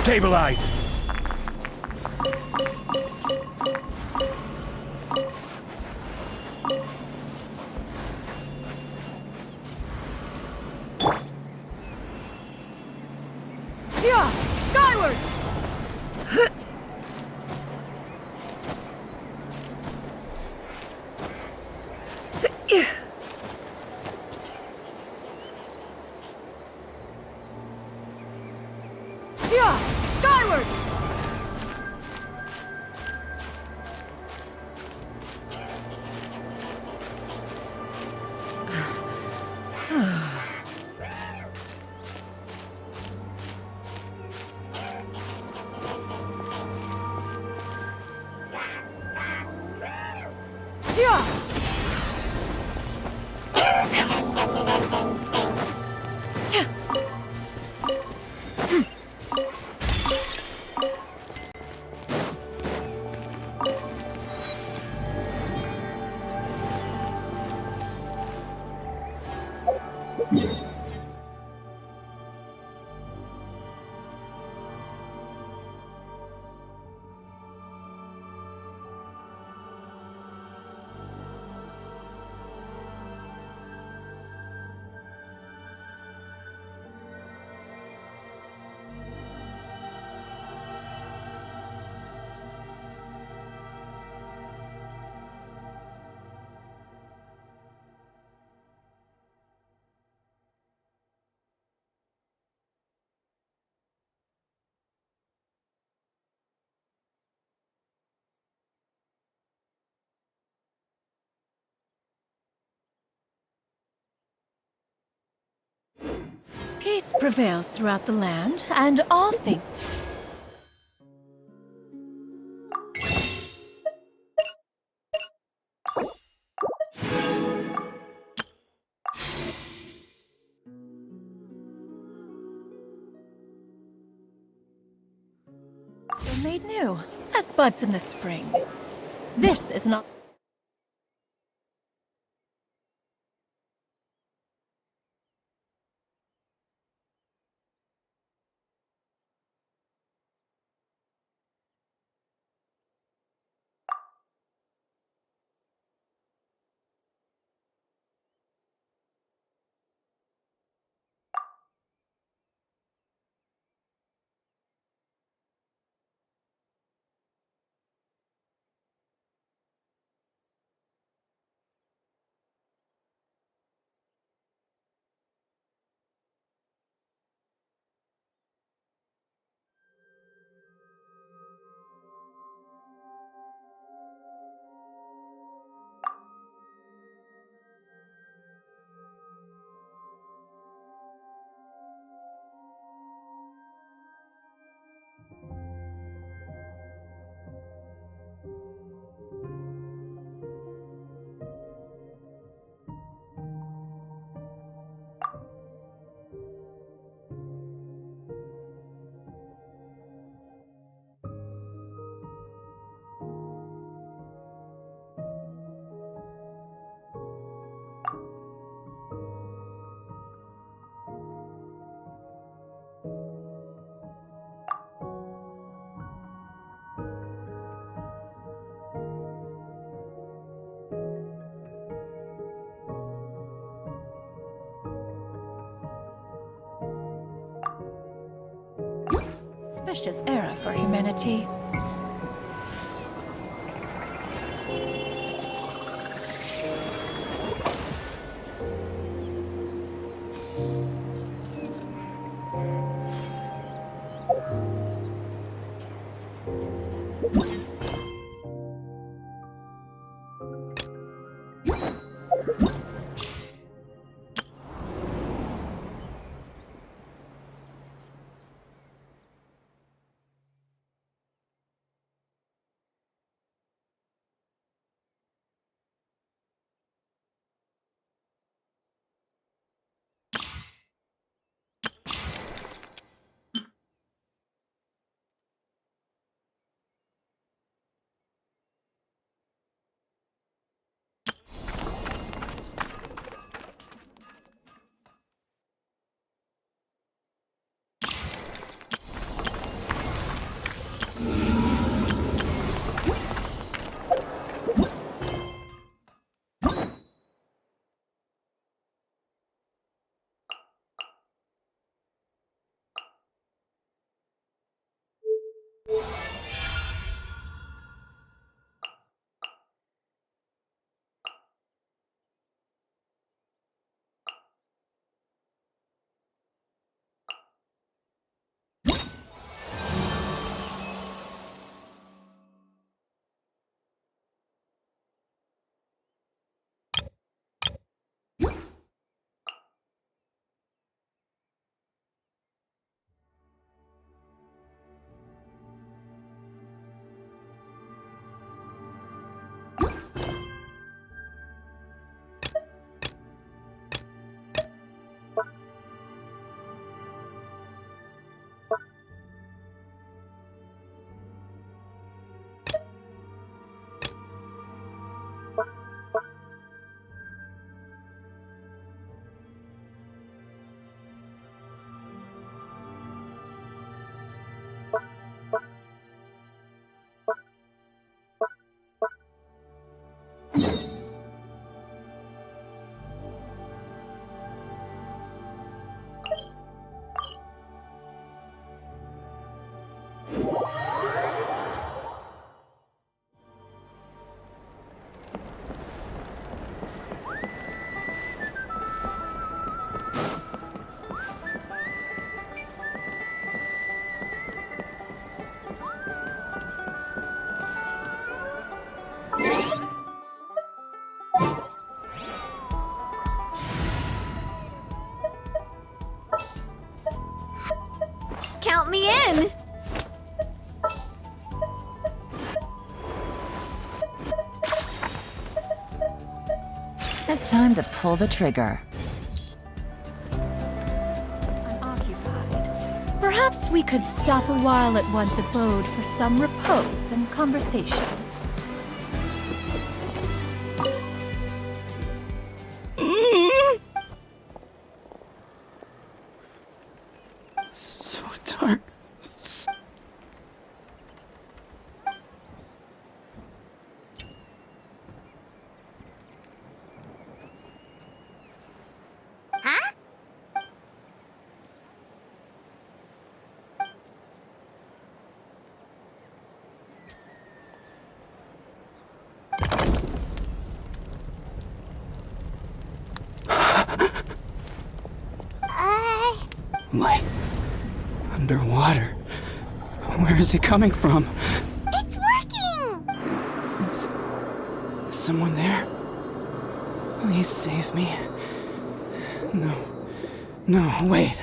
Stabilize! Yeah! Skyward! Yeah! Skyward! Yeah! Peace prevails throughout the land, and all things. They're made new, as buds in the spring. This is not. Auspicious era for humanity. in! It's time to pull the trigger. I'm occupied. Perhaps we could stop a while at one's abode for some repose and conversation. So dark. Huh? Light. Underwater. Where is it coming from? It's working! Is someone there? Please save me. No. No, wait.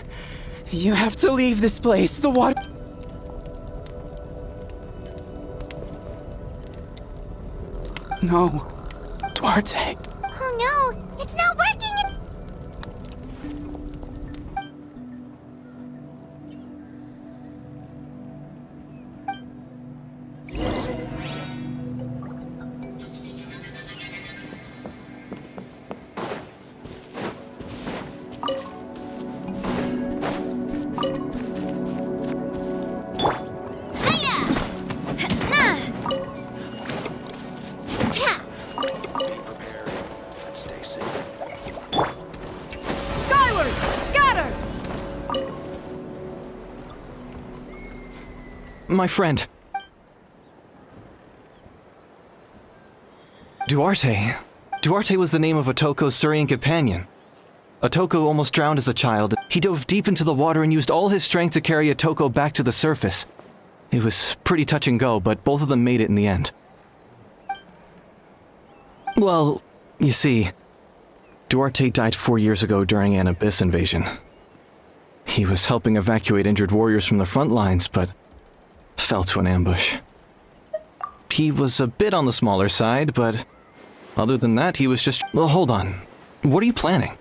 You have to leave this place. The water. No. Duarte. Oh no, it's not working! Skyward! Scatter! My friend. Duarte. Duarte was the name of Otoko's Surian companion. Otoko almost drowned as a child. He dove deep into the water and used all his strength to carry Otoko back to the surface. It was pretty touch and go, but both of them made it in the end. Well, you see, Duarte died 4 years ago during an abyss invasion. He was helping evacuate injured warriors from the front lines, but fell to an ambush. He was a bit on the smaller side, but other than that, he was just... Well, hold on. What are you planning?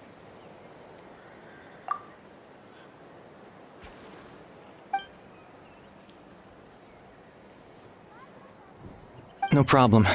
No problem.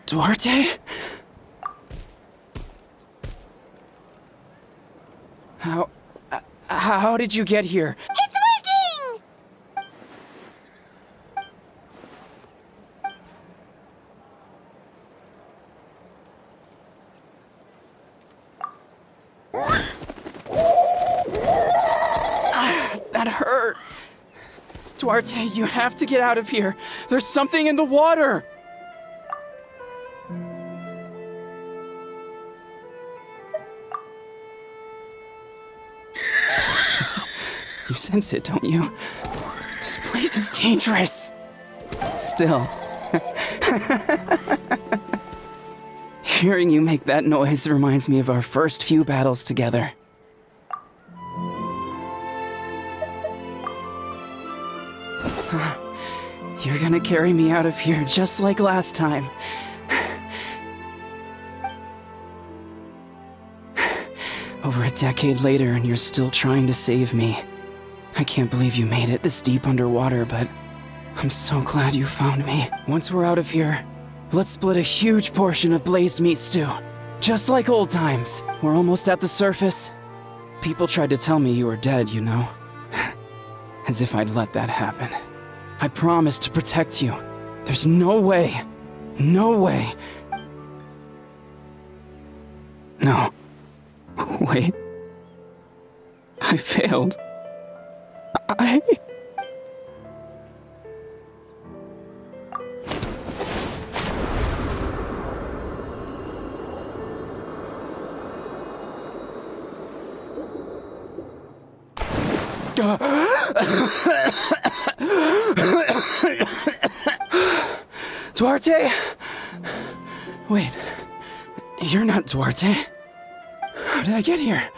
Duarte? How did you get here? It's working! that hurt. Duarte, you have to get out of here. There's something in the water. You sense it, don't you? This place is dangerous. Still. Hearing you make that noise reminds me of our first few battles together. You're gonna carry me out of here just like last time. Over a decade later, and you're still trying to save me. I can't believe you made it this deep underwater, but I'm so glad you found me. Once we're out of here, let's split a huge portion of blazed meat stew. Just like old times. We're almost at the surface. People tried to tell me you were dead, you know. As if I'd let that happen. I promised to protect you. There's no way. No way. No. Wait. I failed. Duarte? Wait. You're not Duarte. How did I get here?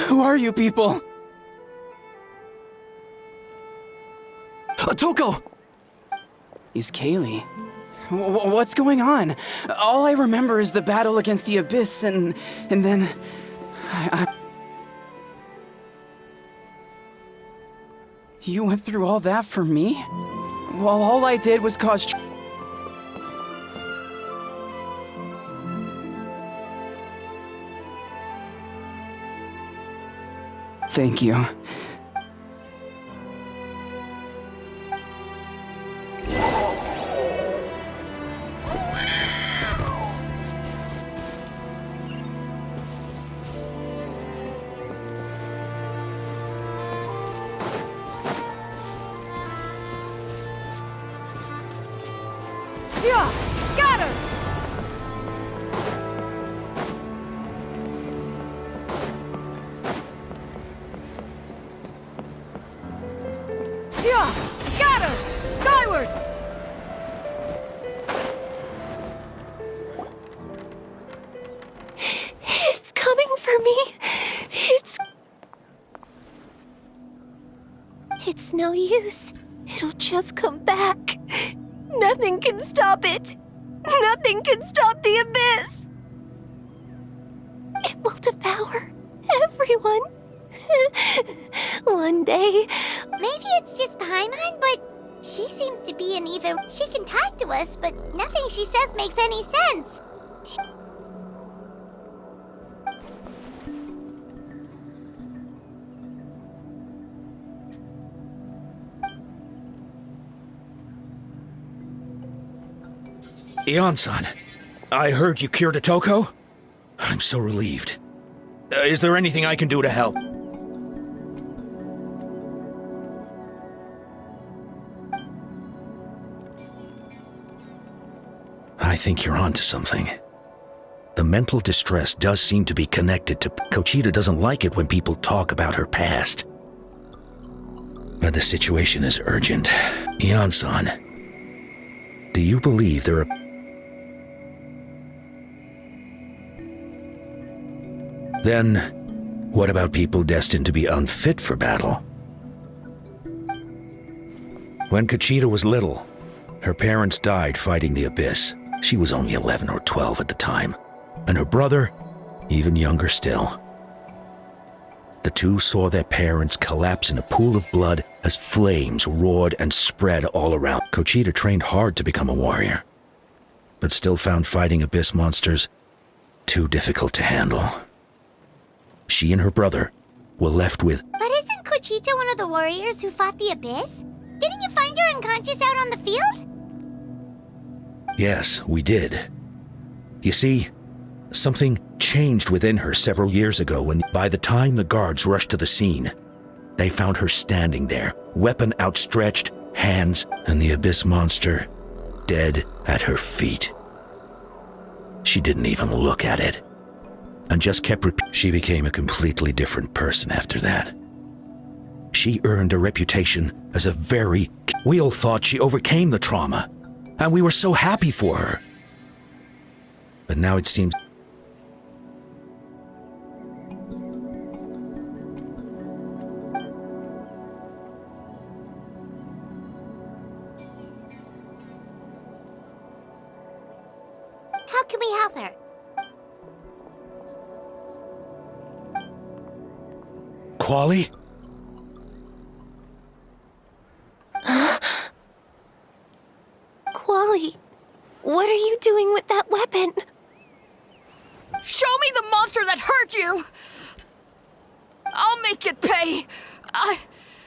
Who are you people? Toko! He's Kaylee. What's going on? All I remember is the battle against the Abyss and then... You went through all that for me? While all I did was cause... Thank you. Yeah! Scatter! Yeah! Scatter! Skyward! It's coming for me. It's no use. It'll just come back. Nothing can stop it. Nothing can stop the abyss. It will devour everyone. One day. Maybe it's just Paimon, but she seems to be she can talk to us, but nothing she says makes any sense. Ion-san, I heard you cured a Toko? I'm so relieved. Is there anything I can do to help? I think you're onto something. The mental distress does seem to be connected to... Kochita doesn't like it when people talk about her past. But the situation is urgent. Ion-san, do you believe there are... Then, what about people destined to be unfit for battle? When Kochita was little, her parents died fighting the Abyss. She was only 11 or 12 at the time, and her brother, even younger still. The two saw their parents collapse in a pool of blood as flames roared and spread all around. Kochita trained hard to become a warrior, but still found fighting Abyss monsters too difficult to handle. She and her brother were left with... But isn't Kochita one of the warriors who fought the Abyss? Didn't you find her unconscious out on the field? Yes, we did. You see, something changed within her several years ago when by the time the guards rushed to the scene, They found her standing there, weapon outstretched, hands, and the Abyss monster dead at her feet. She didn't even look at it, and just kept She became a completely different person after that. She earned a reputation as a very... We all thought she overcame the trauma, and we were so happy for her. But now it seems... How can we help her? Quali? Quali, what are you doing with that weapon? Show me the monster that hurt you! I'll make it pay! I'm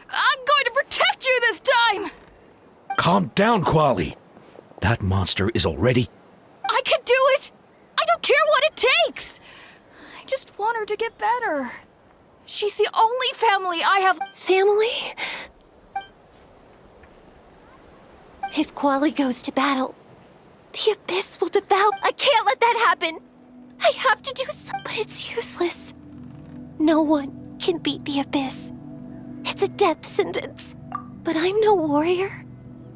going to protect you this time! Calm down, Quali. That monster is already... I can do it! I don't care what it takes! I just want her to get better. She's the only family I have... Family? If Quali goes to battle, the Abyss will devour... I can't let that happen! I have to do something, but it's useless. No one can beat the Abyss. It's a death sentence. But I'm no warrior.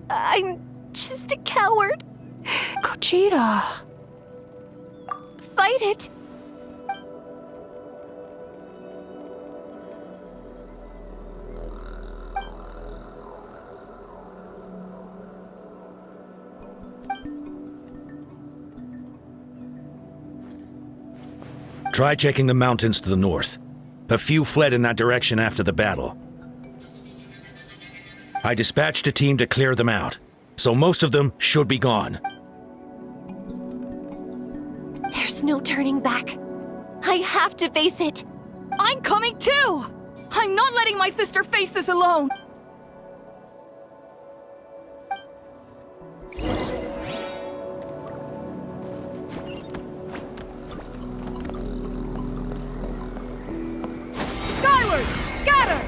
I'm just a coward. Gogeta. Fight it! Try checking the mountains to the north. A few fled in that direction after the battle. I dispatched a team to clear them out, so most of them should be gone. There's no turning back. I have to face it. I'm coming too! I'm not letting my sister face this alone! Skyward! Scatter!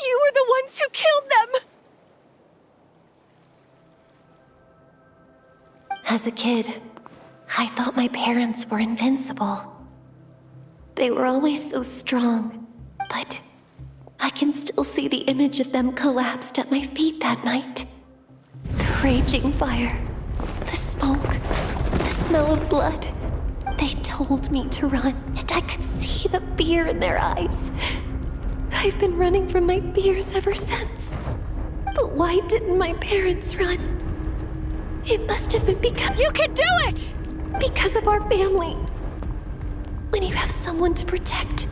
You were the ones who killed them! As a kid, I thought my parents were invincible. They were always so strong, but I can still see the image of them collapsed at my feet that night. The raging fire, the smoke, the smell of blood. They told me to run, and I could see the fear in their eyes. I've been running from my fears ever since. But why didn't my parents run? It must have been because... You can do it! Because of our family. When you have someone to protect,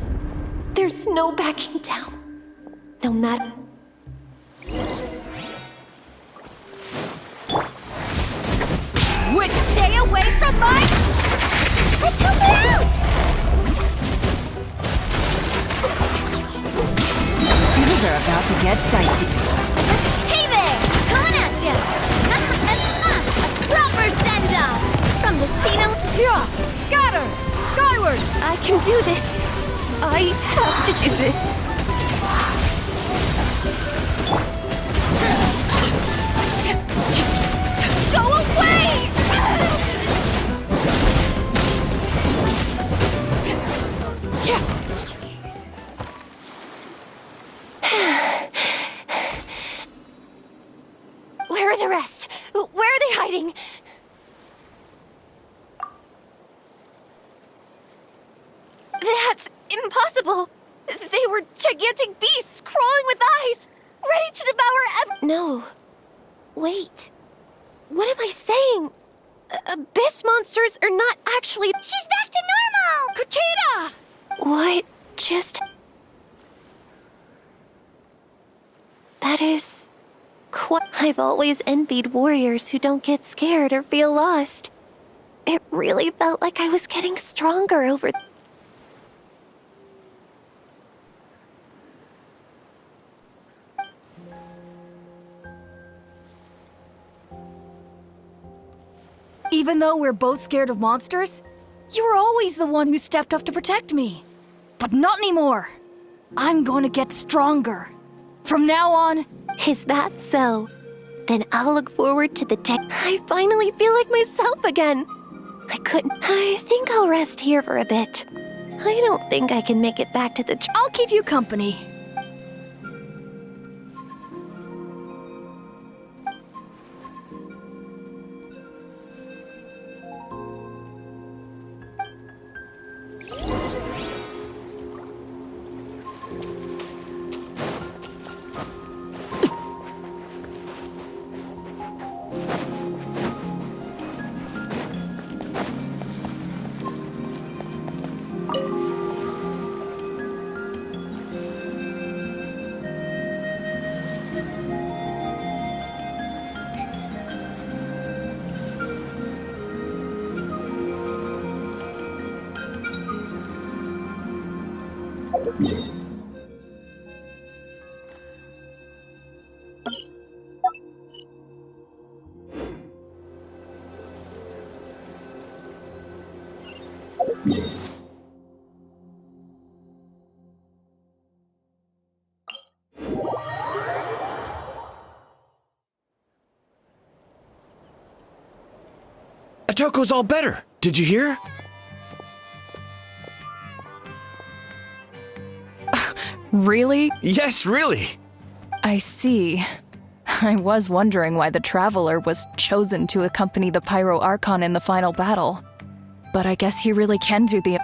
there's no backing down. No matter... Would stay away from my... Let's help it out! Things are about to get dicey. Hey there! Coming at ya! A proper send-off! From the Spino... Yeah! Scatter! Skyward! I can do this. I have to do this. Go away! are the rest? Where are they hiding? That's impossible! They were gigantic beasts crawling with eyes, ready to devour No. Wait. What am I saying? Abyss monsters are not actually— She's back to normal! Kuchita! What just— That is— I've always envied warriors who don't get scared or feel lost. It really felt like I was getting stronger over— Even though we're both scared of monsters, you were always the one who stepped up to protect me. But not anymore. I'm gonna get stronger. From now on... Is that so? Then I'll look forward to the day I finally feel like myself again. I think I'll rest here for a bit. I don't think I can make it back to the— I'll keep you company. Atoko's all better. Did you hear? Really? Yes, really. I see. I was wondering why the Traveler was chosen to accompany the Pyro Archon in the final battle. But I guess he really can do the...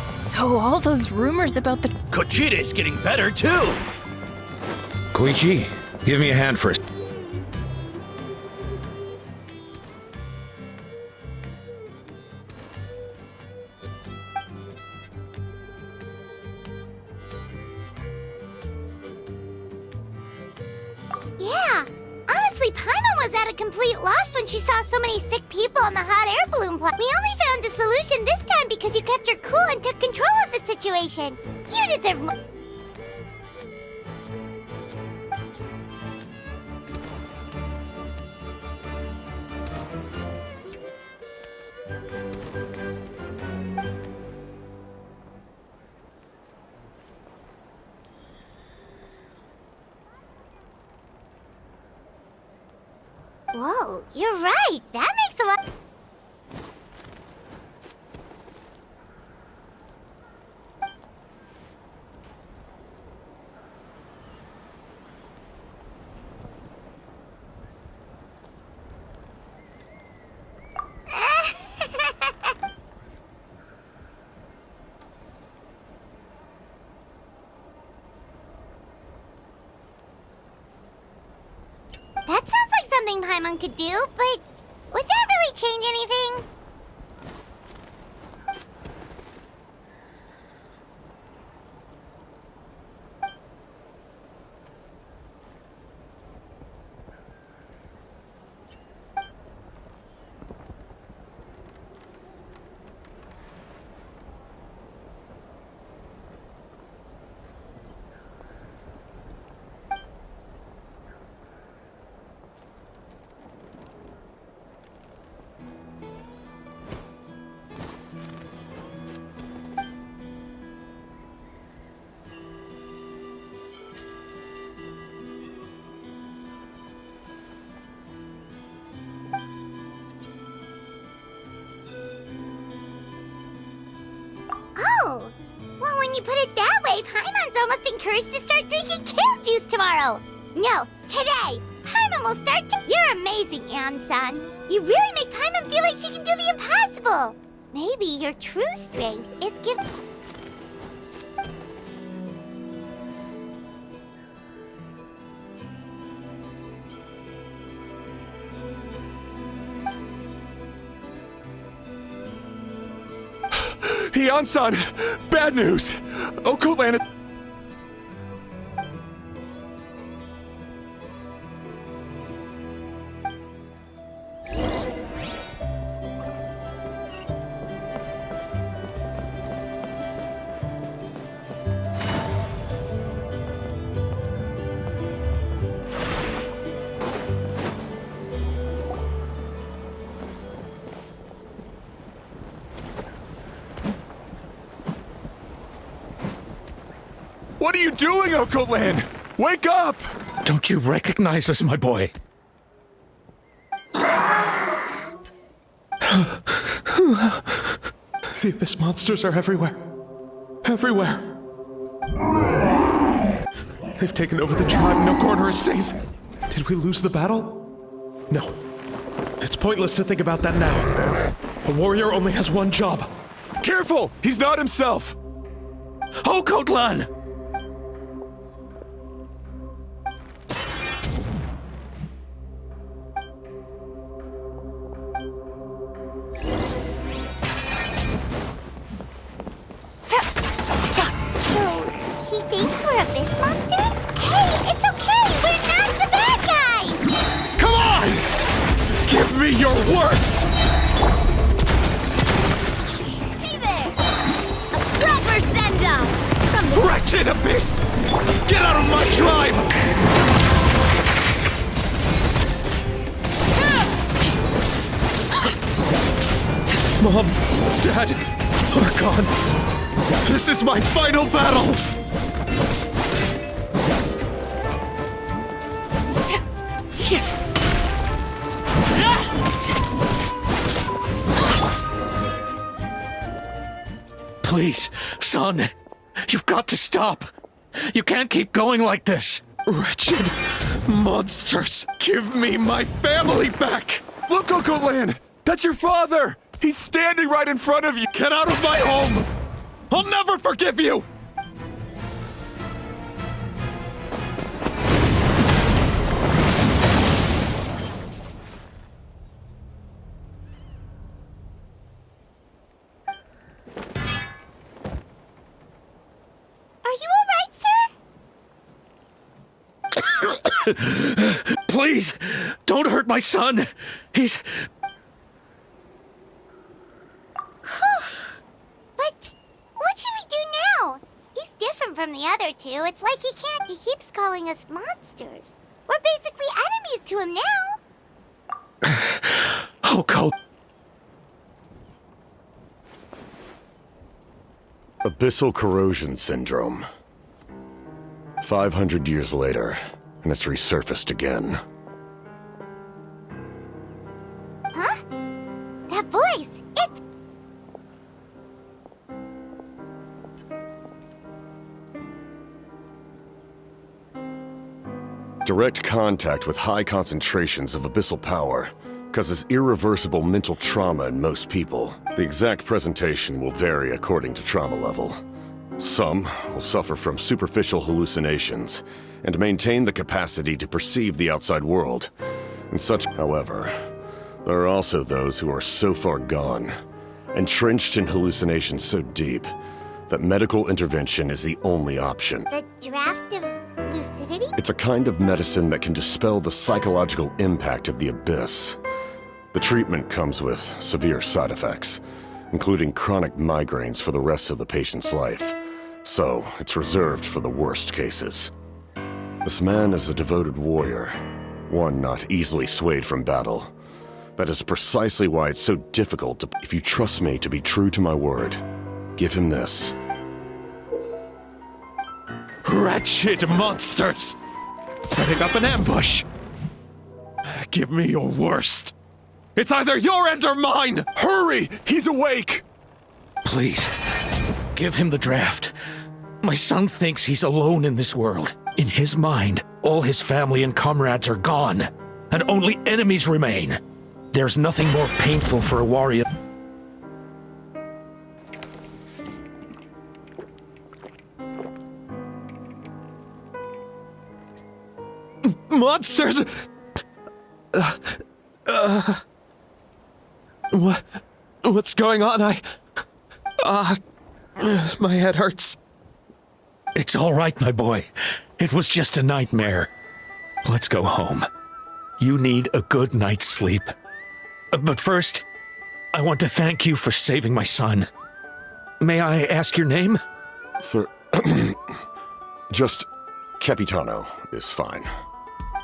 So all those rumors about the... Kuchita's getting better, too! Koichi, give me a hand first. Yeah, honestly, Paimon was at a complete loss when she saw so many sick people on the hot air balloon plot. We only found a solution this time because you kept her cool and took control of the situation. You deserve more. Whoa, you're right. That makes a lot. That sounds like something Paimon could do, but would that really change anything? when you put it that way, Paimon's almost encouraged to start drinking kale juice tomorrow. No, today. Paimon will start to— You're amazing, Ansan. You really make Paimon feel like she can do the impossible. Maybe your true strength is giving— Ansan, bad news. Okoland. What are you doing, Okoland? Wake up! Don't you recognize us, my boy? The Abyss monsters are everywhere. Everywhere. They've taken over the tribe. No corner is safe. Did we lose the battle? No. It's pointless to think about that now. A warrior only has one job. Careful! He's not himself! Okotlan! He thinks we're Abyss monsters? Hey, it's okay! We're not the bad guys! Come on! Give me your worst! Hey there! A proper send-off! From the— Wretched Abyss! Get out of my tribe! Mom, Dad, Archon, this is my final battle! Please, son, you've got to stop. You can't keep going like this. Wretched monsters, give me my family back! Look, Okoland! That's your father! He's standing right in front of you! Get out of my home! I'll never forgive you! Are you alright, sir? Please, don't hurt my son. He's... But what should we do now? He's different from the other two. It's like he can't— He keeps calling us monsters. We're basically enemies to him now. Oko. Abyssal corrosion syndrome. 500 years later, and it's resurfaced again. Huh? That voice! It's— Direct contact with high concentrations of abyssal power causes irreversible mental trauma in most people. The exact presentation will vary according to trauma level. Some will suffer from superficial hallucinations and maintain the capacity to perceive the outside world. And such, however, there are also those who are so far gone, entrenched in hallucinations so deep, that medical intervention is the only option. The draft of lucidity? It's a kind of medicine that can dispel the psychological impact of the abyss. The treatment comes with severe side effects, including chronic migraines for the rest of the patient's life. So, it's reserved for the worst cases. This man is a devoted warrior, one not easily swayed from battle. That is precisely why it's so difficult to— If you trust me to be true to my word, give him this. Wretched monsters! Setting up an ambush! Give me your worst! It's either your end or mine! Hurry! He's awake! Please, give him the draft. My son thinks he's alone in this world. In his mind, all his family and comrades are gone, and only enemies remain. There's nothing more painful for a warrior. Monsters! What's going on? My head hurts. It's all right, my boy. It was just a nightmare. Let's go home. You need a good night's sleep. But first, I want to thank you for saving my son. May I ask your name? Just Capitano is fine.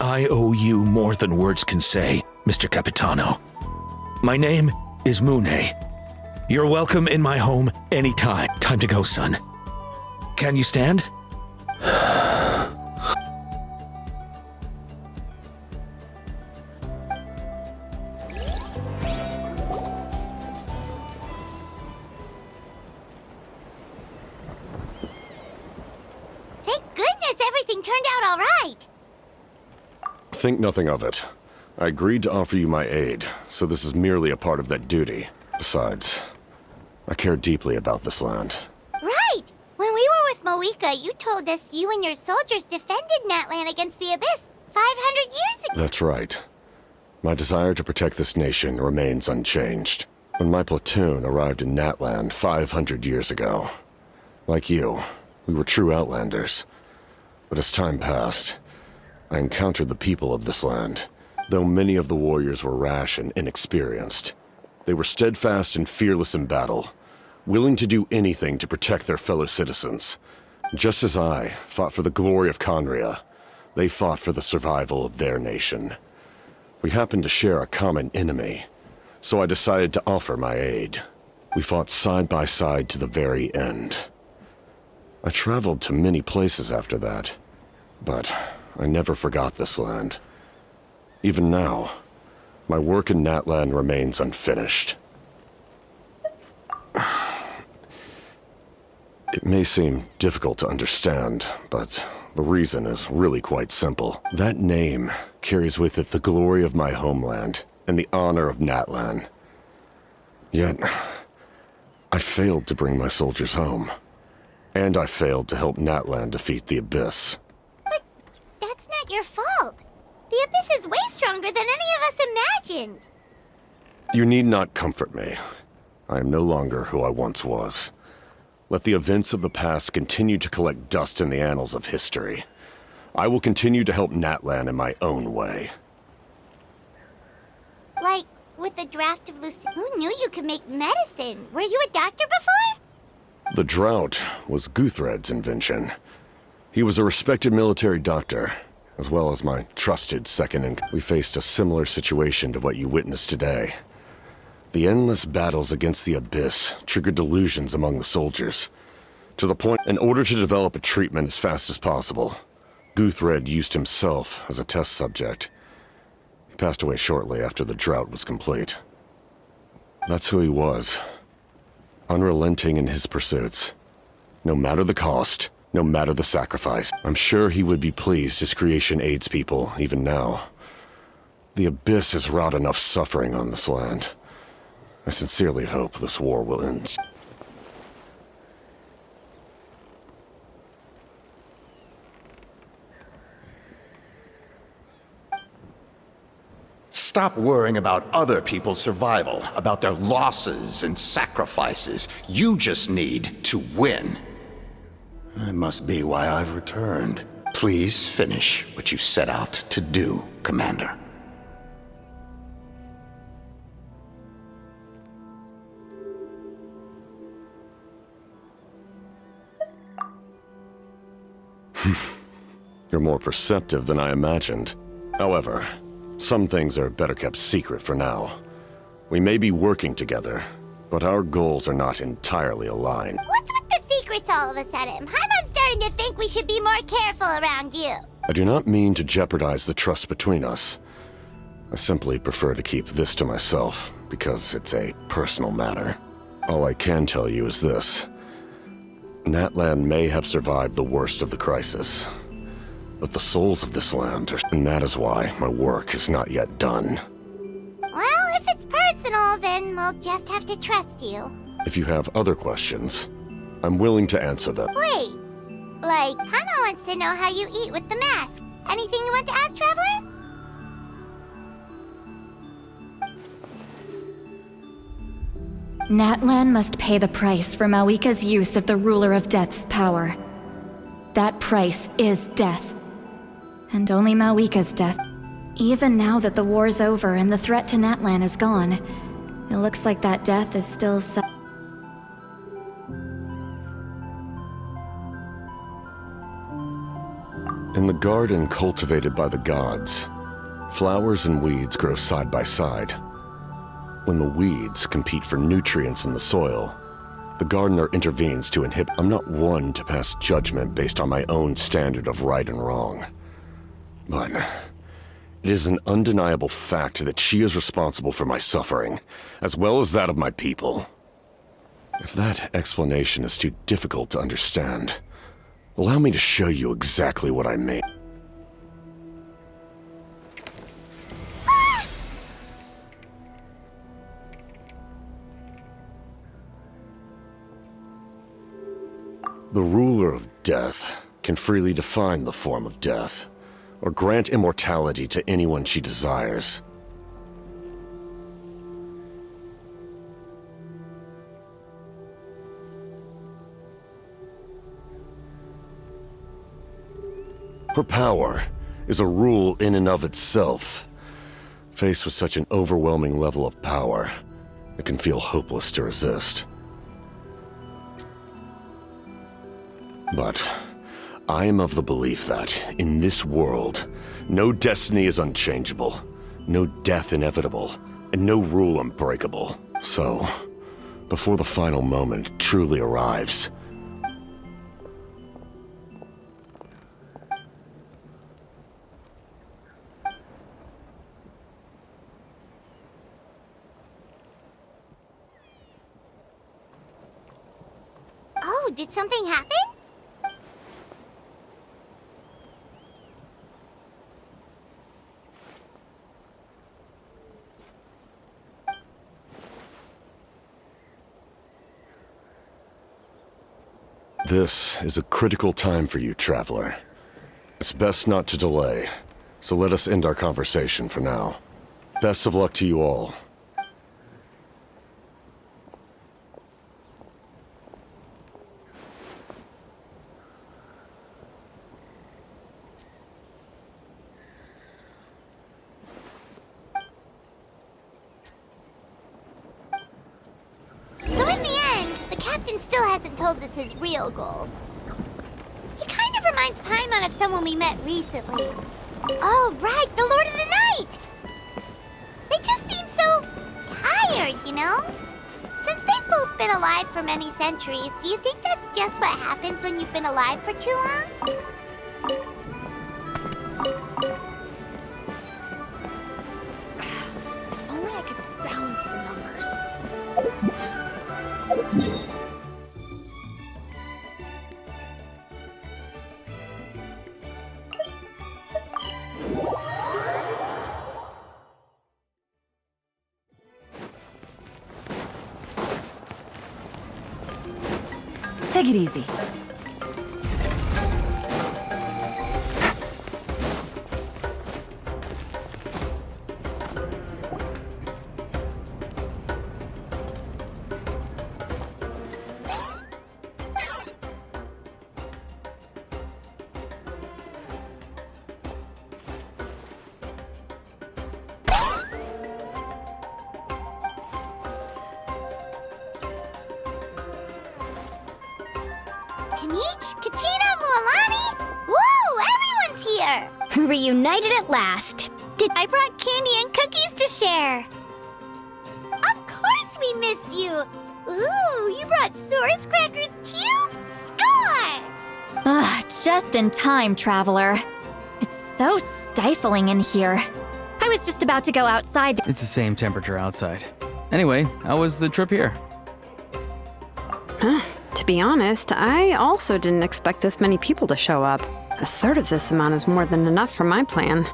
I owe you more than words can say, Mr. Capitano. My name is Mune. You're welcome in my home anytime. Time to go, son. Can you stand? Thank goodness everything turned out all right. Think nothing of it. I agreed to offer you my aid, so this is merely a part of that duty. Besides, I care deeply about this land. Right! When we were with Moika, you told us you and your soldiers defended Natlan against the Abyss 500 years ago. That's right. My desire to protect this nation remains unchanged. When my platoon arrived in Natlan 500 years ago, like you, we were true outlanders. But as time passed, I encountered the people of this land. Though many of the warriors were rash and inexperienced, they were steadfast and fearless in battle, willing to do anything to protect their fellow citizens. Just as I fought for the glory of Conria, they fought for the survival of their nation. We happened to share a common enemy, so I decided to offer my aid. We fought side by side to the very end. I traveled to many places after that, but I never forgot this land. Even now, my work in Natlan remains unfinished. It may seem difficult to understand, but the reason is really quite simple. That name carries with it the glory of my homeland and the honor of Natlan. Yet, I failed to bring my soldiers home. And I failed to help Natlan defeat the Abyss. But that's not your fault. The Abyss is way stronger than any of us imagined. You need not comfort me. I am no longer who I once was. Let the events of the past continue to collect dust in the annals of history. I will continue to help Natlan in my own way. Like, with the draft of Lucy. Who knew you could make medicine? Were you a doctor before? The drought was Guthred's invention. He was a respected military doctor, as well as my trusted second. We faced a similar situation to what you witnessed today. The endless battles against the Abyss triggered delusions among the soldiers. To the point, in order to develop a treatment as fast as possible, Guthred used himself as a test subject. He passed away shortly after the drought was complete. That's who he was. Unrelenting in his pursuits. No matter the cost, no matter the sacrifice. I'm sure he would be pleased his creation aids people, even now. The Abyss has wrought enough suffering on this land. I sincerely hope this war will end. Stop worrying about other people's survival, about their losses and sacrifices. You just need to win. That must be why I've returned. Please finish what you set out to do, Commander. You're more perceptive than I imagined. However, some things are better kept secret for now. We may be working together, but our goals are not entirely aligned. What's with the secrets all of a sudden? I'm starting to think we should be more careful around you. I do not mean to jeopardize the trust between us. I simply prefer to keep this to myself, because it's a personal matter. All I can tell you is this. Natlan may have survived the worst of the crisis, but the souls of this land are... And that is why my work is not yet done. Well, if it's personal, then we'll just have to trust you. If you have other questions, I'm willing to answer them. Wait, like, Paimon wants to know how you eat with the mask. Anything you want to ask, Traveler? Natlan must pay the price for Mawika's use of the Ruler of Death's power. That price is death. And only Mawika's death. Even now that the war's over and the threat to Natlan is gone, it looks like that death is still In the garden cultivated by the gods, flowers and weeds grow side by side. When the weeds compete for nutrients in the soil, the gardener intervenes to inhibit. I'm not one to pass judgment based on my own standard of right and wrong. But it is an undeniable fact that she is responsible for my suffering, as well as that of my people. If that explanation is too difficult to understand, allow me to show you exactly what I mean. The ruler of death can freely define the form of death, or grant immortality to anyone she desires. Her power is a rule in and of itself. Faced with such an overwhelming level of power, it can feel hopeless to resist. But I am of the belief that, in this world, no destiny is unchangeable, no death inevitable, and no rule unbreakable. So, before the final moment truly arrives, Oh, did something happen? this is a critical time for you, Traveler. It's best not to delay, so let us end our conversation for now. Best of luck to you all. So in the end, the captain still hasn't told us his real goal. He kind of reminds Paimon of someone we met recently. Oh, right, the Lord of the Night! They just seem so tired, you know? Since they've both been alive for many centuries, do you think that's just what happens when you've been alive for too long? If only I could balance the numbers. Take it easy. Kanich, Kachina, Mualani? Woo, everyone's here! Reunited at last. I brought candy and cookies to share. Of course we missed you! Ooh, you brought Source Crackers too? Score! Just in time, Traveler. It's so stifling in here. I was just about to go outside. It's the same temperature outside. Anyway, how was the trip here? Huh? To be honest, I also didn't expect this many people to show up. A third of this amount is more than enough for my plan.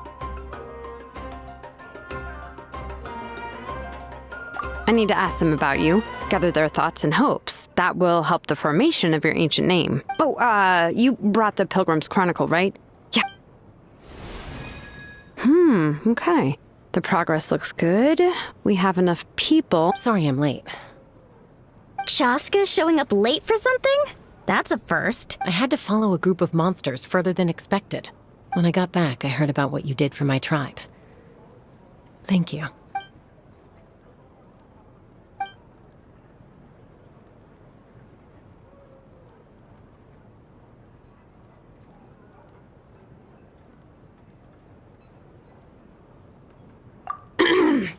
I need to ask them about you, gather their thoughts and hopes. That will help the formation of your ancient name. Oh, you brought the Pilgrim's Chronicle, right? Yeah. Okay. The progress looks good. We have enough people. Sorry I'm late. Shaska showing up late for something? That's a first. I had to follow a group of monsters further than expected. When I got back, I heard about what you did for my tribe. Thank you.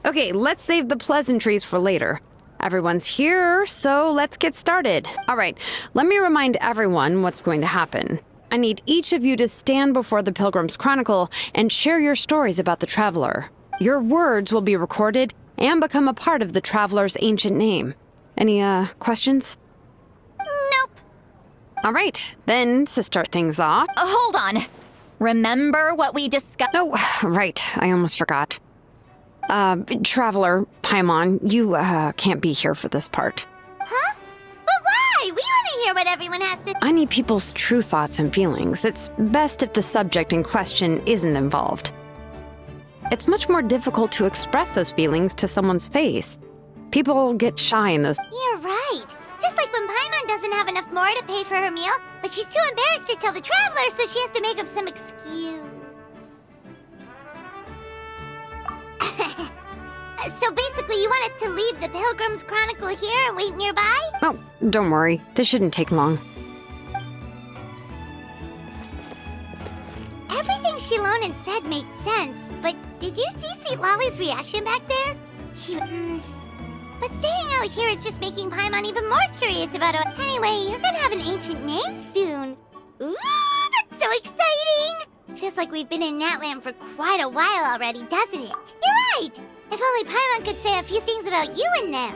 Okay, let's save the pleasantries for later. Everyone's here, so let's get started. All right, let me remind everyone what's going to happen. I need each of you to stand before the Pilgrim's Chronicle and share your stories about the Traveler. Your words will be recorded and become a part of the Traveler's ancient name. Any, questions? Nope. All right, then, to start things off... Hold on. Remember what we discussed? Oh, right, I almost forgot. Traveler, Paimon, you, can't be here for this part. Huh? But why? We want to hear what everyone has to... I need people's true thoughts and feelings. It's best if the subject in question isn't involved. It's much more difficult to express those feelings to someone's face. People get shy in those... You're right. Just like when Paimon doesn't have enough more to pay for her meal, but she's too embarrassed to tell the Traveler, so she has to make up some excuse. So basically, you want us to leave the Pilgrim's Chronicle here and wait nearby? Oh, don't worry. This shouldn't take long. Everything Shilonen said made sense, but did you see Sweet Lolly's reaction back there? But staying out here is just making Paimon even more curious about it. Anyway, you're gonna have an ancient name soon. Ooh, that's so exciting! Feels like we've been in Natland for quite a while already, doesn't it? You're right! If only Paimon could say a few things about you in there.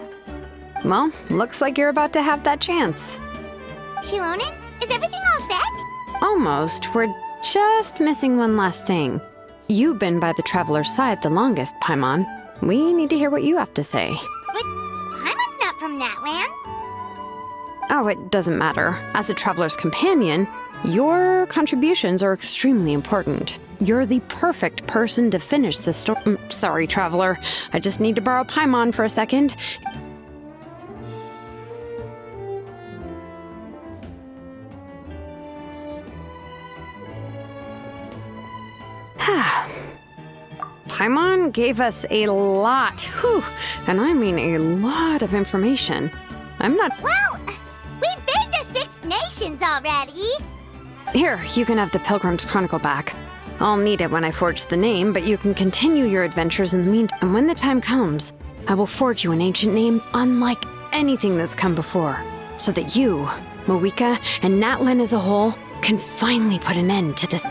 Well, looks like you're about to have that chance. Shilonen, is everything all set? Almost. We're just missing one last thing. You've been by the Traveler's side the longest, Paimon. We need to hear what you have to say. But Paimon's not from Natland. Oh, it doesn't matter. As a Traveler's companion, your contributions are extremely important. You're the perfect person to finish this story. Sorry, Traveler. I just need to borrow Paimon for a second. Paimon gave us a lot, and I mean a lot of information. I'm not... Well, we've been to 6 nations already. Here, you can have the Pilgrim's Chronicle back. I'll need it when I forge the name, but you can continue your adventures in the meantime. And when the time comes, I will forge you an ancient name unlike anything that's come before, so that you, Moeka, and Natlan as a whole can finally put an end to this.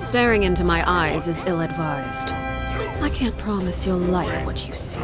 Staring into my eyes is ill-advised. I can't promise you'll like what you see.